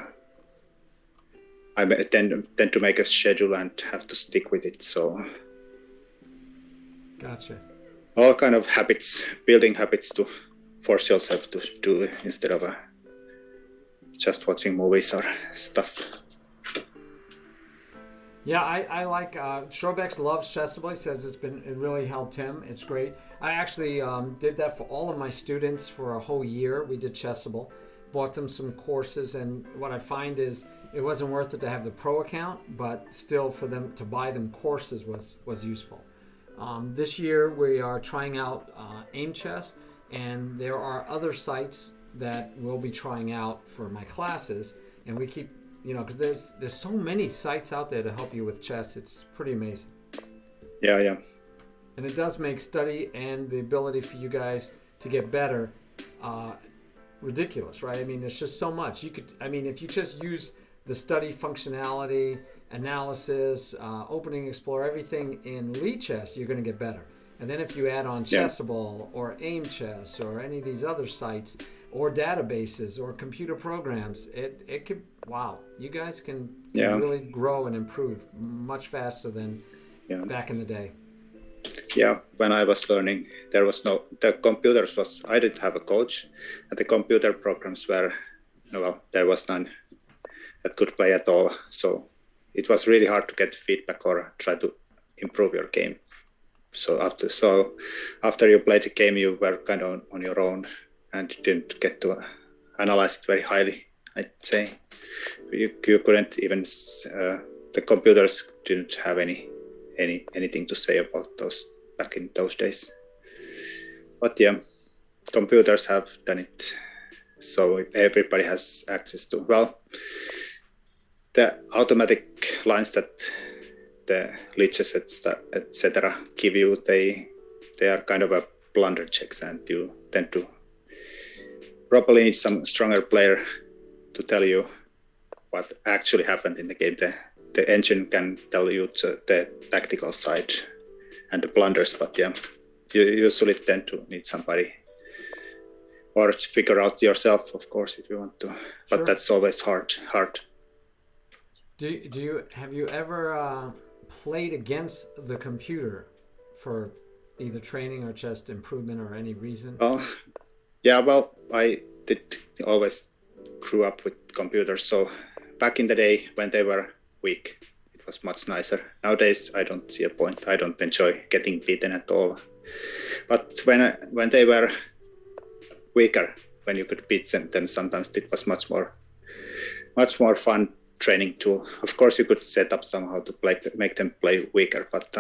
I tend to make a schedule and have to stick with it. So, gotcha. All kind of habits, building habits to force yourself to do instead of just watching movies or stuff. Yeah, I like Shobex loves Chessable. He says it really helped him. It's great. I actually did that for all of my students for a whole year. We did Chessable, bought them some courses, and what I find is it wasn't worth it to have the pro account, but still for them to buy them courses was useful. This year we are trying out Aim Chess, and there are other sites that we'll be trying out for my classes, and we keep, because there's so many sites out there to help you with chess. It's pretty amazing. Yeah. And it does make study and the ability for you guys to get better ridiculous, right? I mean, there's just so much. If you just use the study functionality, analysis, opening, explore, everything in Lichess, you're going to get better. And then if you add on Chessable or Aim Chess or any of these other sites or databases or computer programs, it could, wow, you guys can really grow and improve much faster than back in the day. Yeah, when I was learning, I didn't have a coach, and the computer programs were, there was none that could play at all. So it was really hard to get feedback or try to improve your game. So after you played the game, you were kind of on your own and you didn't get to analyze it very highly, I'd say. You couldn't even, the computers didn't have anything to say about those back in those days. But yeah, computers have done it. So everybody has access to, the automatic lines that the Lichess, etc. give you, they are kind of a blunder checks, and you tend to probably need some stronger player to tell you what actually happened in the game. The engine can tell you the tactical side and the blunders, but yeah, you usually tend to need somebody or figure out yourself, of course, if you want to. But that's always hard. Have you ever played against the computer for either training or just improvement or any reason? I did always grew up with computers. So back in the day when they were weak, it was much nicer. Nowadays, I don't see a point. I don't enjoy getting beaten at all. But when they were weaker, when you could beat them, then sometimes it was much more fun training tool. Of course, you could set up somehow to make them play weaker, but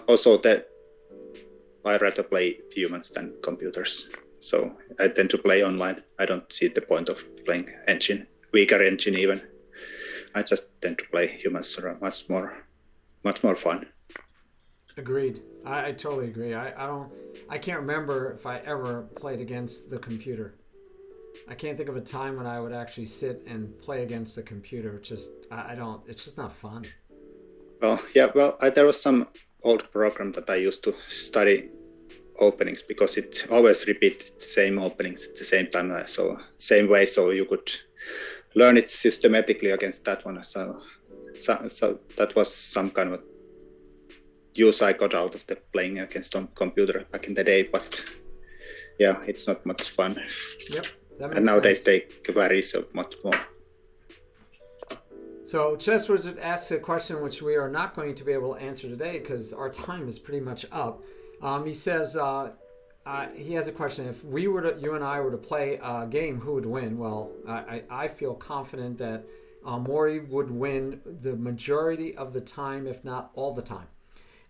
also the I rather play humans than computers. So I tend to play online. I don't see the point of playing weaker engine even. I just tend to play humans. Are much more fun. Agreed. I totally agree. I can't remember if I ever played against the computer. I can't think of a time when I would actually sit and play against the computer. I don't. It's just not fun. Well, yeah. Well, there was some old program that I used to study openings because it always repeated the same openings at the same time. So same way, so you could learn it systematically against that one. So that was some kind of use I got out of the playing against a computer back in the day. But yeah, it's not much fun. Yep. And nowadays they vary so much more. So Chess Wizard asks a question which we are not going to be able to answer today because our time is pretty much up. He says he has a question. If you and I were to play a game, who would win? Well, I feel confident that Maury would win the majority of the time, if not all the time.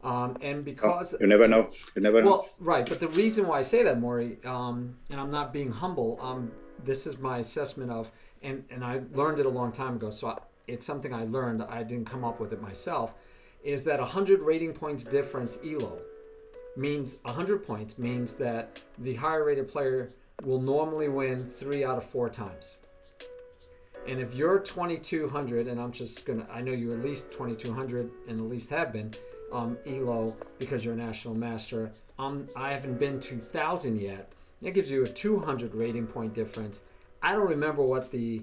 And because you never know. Well, right, but the reason why I say that, Maury, and I'm not being humble, this is my assessment of, and I learned it a long time ago, so it's something I learned. I didn't come up with it myself. Is that 100 rating points difference ELO means 100 points means that the higher rated player will normally win 3 out of 4 times. And if you're 2200, and I know you're at least 2200 and at least have been, ELO because you're a national master. I haven't been 2000 yet. That gives you a 200 rating point difference. I don't remember what the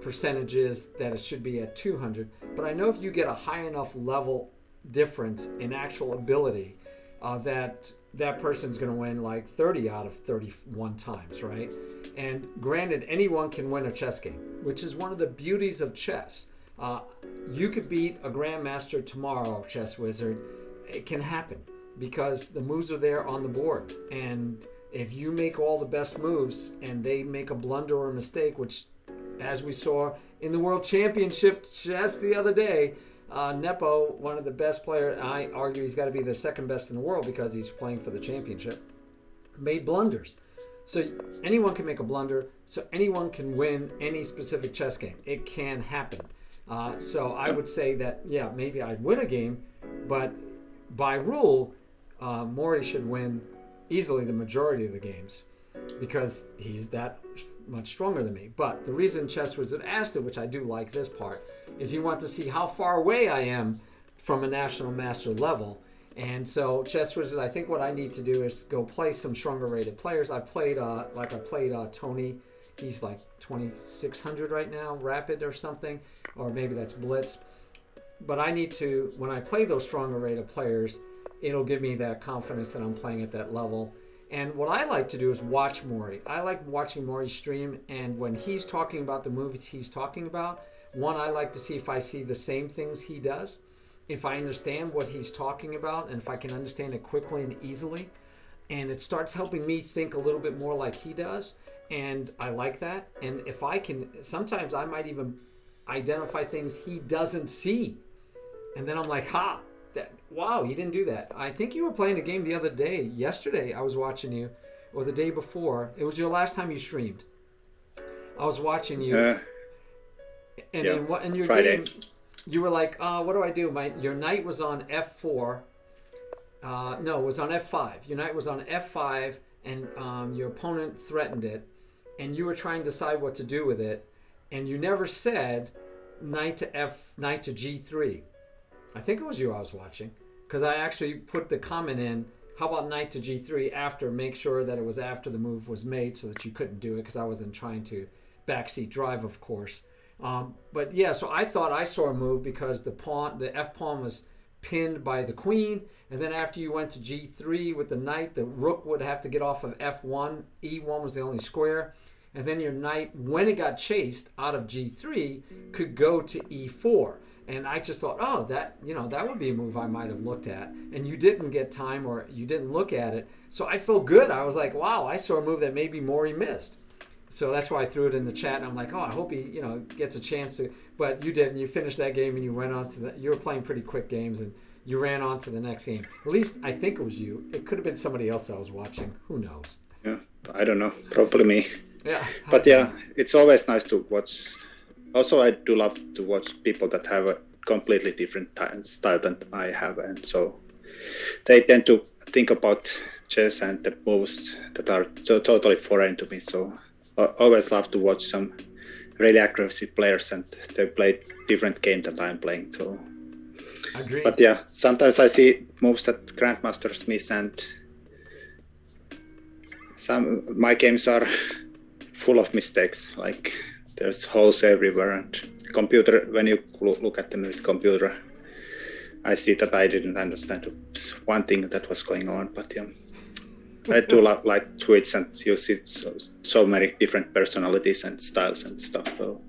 percentage is that it should be at 200, but I know if you get a high enough level difference in actual ability, that person's going to win like 30 out of 31 times, right? And granted, anyone can win a chess game, which is one of the beauties of chess. You could beat a grandmaster tomorrow, Chess Wizard. It can happen because the moves are there on the board. And if you make all the best moves and they make a blunder or a mistake, which as we saw in the World Championship just the other day, Nepo, one of the best players, I argue he's got to be the second best in the world because he's playing for the championship, made blunders. So anyone can make a blunder, so anyone can win any specific chess game. It can happen. So I would say that, yeah, maybe I'd win a game, but by rule, Maury should win easily the majority of the games because he's that much stronger than me. But the reason Chess Wizard asked it, which I do like this part, is he wants to see how far away I am from a national master level. And so Chess Wizard, I think what I need to do is go play some stronger rated players. I played Tony. He's like 2600 right now, rapid or something, or maybe that's blitz. But I need to, when I play those stronger rated players, it'll give me that confidence that I'm playing at that level. And what I like to do is watch Maury. I like watching Maury stream, and when he's talking about the movies he's talking about, one, I like to see if I see the same things he does, if I understand what he's talking about, and if I can understand it quickly and easily. And it starts helping me think a little bit more like he does. And I like that. And if I can, sometimes I might even identify things he doesn't see. And then I'm like, wow, you didn't do that. I think you were playing a game the other day. Yesterday, I was watching you, or the day before. It was your last time you streamed. I was watching you. And in your Friday. game, you were like, what do I do? Your knight was on F4. No, it was on F5. Your knight was on F5, and your opponent threatened it, and you were trying to decide what to do with it, and you never said knight to G3. I think it was you I was watching, because I actually put the comment in, how about knight to G3 after, make sure that it was after the move was made so that you couldn't do it, because I wasn't trying to backseat drive, of course. But yeah, so I thought I saw a move because the F pawn was pinned by the queen, and then after you went to G3 with the knight, the rook would have to get off of F1. E1 was the only square, and then your knight, when it got chased out of G3, could go to E4. And I just thought, that would be a move I might have looked at, and you didn't get time, or you didn't look at it. So I felt good. I was like, wow, I saw a move that maybe Maury missed. So that's why I threw it in the chat, and I'm like, I hope he, gets a chance to. But you didn't. You finished that game, and you went on to you were playing pretty quick games, and you ran on to the next game. At least I think it was you. It could have been somebody else I was watching. Who knows? Yeah, I don't know. Probably me. Yeah. But yeah, it's always nice to watch. Also, I do love to watch people that have a completely different style than I have, and so they tend to think about chess and the moves that are totally foreign to me. So I always love to watch some really aggressive players, and they play different game that I'm playing. So, Agreed. but yeah, sometimes I see moves that grandmasters miss, and my games are full of mistakes. Like there's holes everywhere, and computer. When you look at them with computer, I see that I didn't understand one thing that was going on. But yeah, I do like tweets, and you see so many different personalities and styles and stuff. So.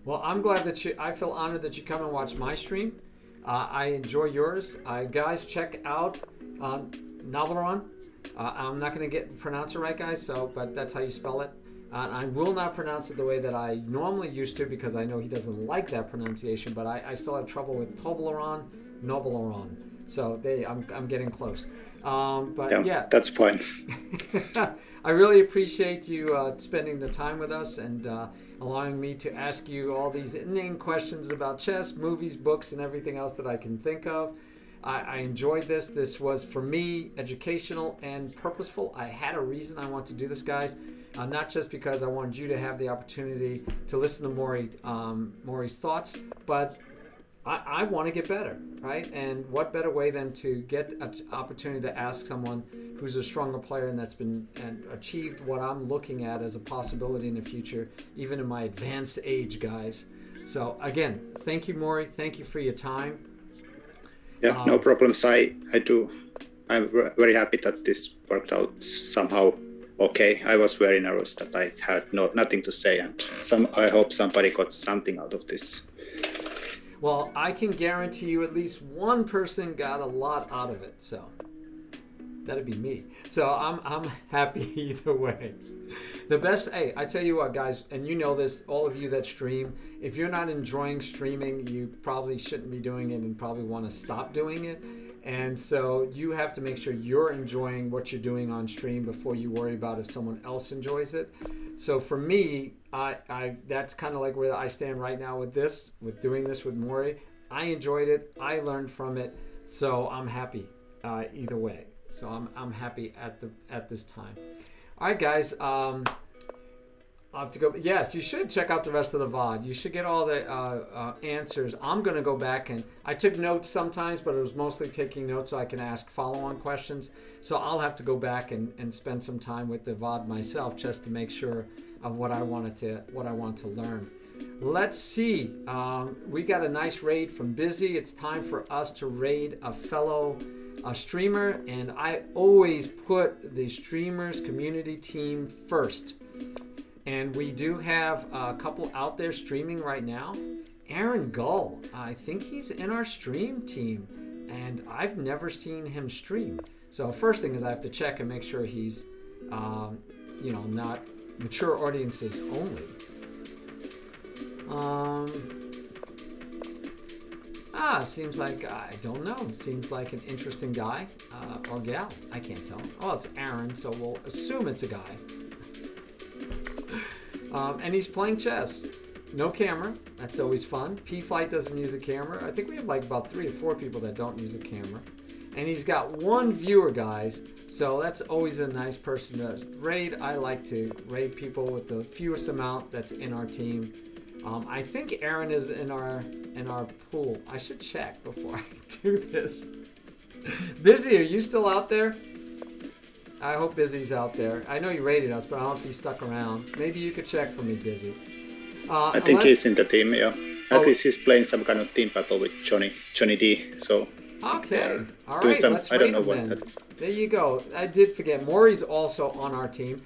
Well, I'm glad that I feel honored that you come and watch my stream. I enjoy yours. Guys, check out Noblerone. I'm not going to pronounce it right, guys. But that's how you spell it. I will not pronounce it the way that I normally used to because I know he doesn't like that pronunciation. But I still have trouble with Noblerone. So I'm getting close. But yeah, that's fine. I really appreciate you spending the time with us and allowing me to ask you all these inane questions about chess, movies, books, and everything else that I can think of. I enjoyed this. This was, for me, educational and purposeful. I had a reason I wanted to do this, guys. Not just because I wanted you to have the opportunity to listen to Maury's thoughts, but I want to get better, right? And what better way than to get an opportunity to ask someone who's a stronger player and that's been and achieved what I'm looking at as a possibility in the future, even in my advanced age, guys. So again, thank you, Maury. Thank you for your time. Yeah, no problems. I'm very happy that this worked out somehow okay. I was very nervous that I had nothing to say, and I hope somebody got something out of this. Well, I can guarantee you at least one person got a lot out of it, so that'd be me. So I'm happy either way. The best, hey, I tell you what, guys, and you know this, all of you that stream, if you're not enjoying streaming, you probably shouldn't be doing it and probably want to stop doing it. And so you have to make sure you're enjoying what you're doing on stream before you worry about if someone else enjoys it. So for me, I that's kind of like where I stand right now with doing this with Maury. I enjoyed it. I learned from it. So I'm happy either way. So I'm happy at this time. All right, guys. I'll have to go. Yes, you should check out the rest of the VOD. You should get all the answers. I'm going to go back and I took notes sometimes, but it was mostly taking notes so I can ask follow-on questions. So I'll have to go back and spend some time with the VOD myself just to make sure of what I want to learn. Let's see. We got a nice raid from Busy. It's time for us to raid a fellow streamer, and I always put the streamers community team first. And we do have a couple out there streaming right now. Aaron Gull, I think he's in our stream team, and I've never seen him stream. So first thing is I have to check and make sure he's, not mature audiences only. Seems like, I don't know, seems like an interesting guy or gal. I can't tell. Oh, it's Aaron, so we'll assume it's a guy. And he's playing chess. No camera. That's always fun. P-Flight doesn't use a camera. I think we have like about 3 or 4 people that don't use a camera. And he's got 1 viewer, guys. So that's always a nice person to raid. I like to raid people with the fewest amount that's in our team. I think Aaron is in our pool. I should check before I do this. Busy, are you still out there? I hope Busy's out there. I know you rated us, but I don't know if he's stuck around. Maybe you could check for me, Busy. I think he's in the team, yeah. At least he's playing some kind of team battle with Johnny D. So okay, all right. Let's I don't know what then. That is. There you go. I did forget. Maury's also on our team.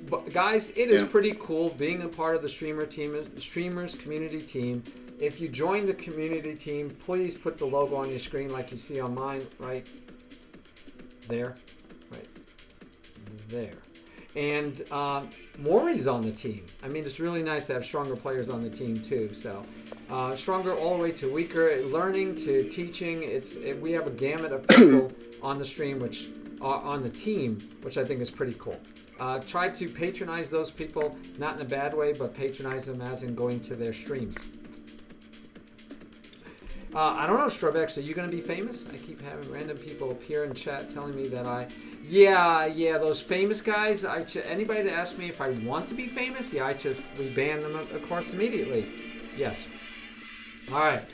But guys, it is pretty cool being a part of the streamers community team. If you join the community team, please put the logo on your screen like you see on mine right there. Right there. And Maury's on the team. I mean, it's really nice to have stronger players on the team too. So stronger all the way to weaker, learning to teaching. We have a gamut of people on the stream, which on the team, which I think is pretty cool. Try to patronize those people, not in a bad way, but patronize them as in going to their streams. I don't know, Strobex, are you going to be famous? I keep having random people appear in chat telling me that yeah, those famous guys, anybody that asks me if I want to be famous, we ban them, of course, immediately. Yes. All right.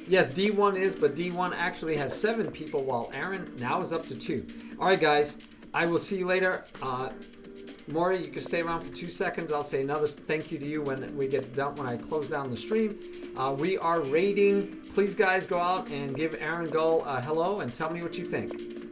Yes, D1 is, but D1 actually has 7 people, while Aaron now is up to 2. All right, guys, I will see you later. Maury, you can stay around for 2 seconds. I'll say another thank you to you when we get done, when I close down the stream. We are raiding. Please, guys, go out and give Aaron Gull a hello and tell me what you think.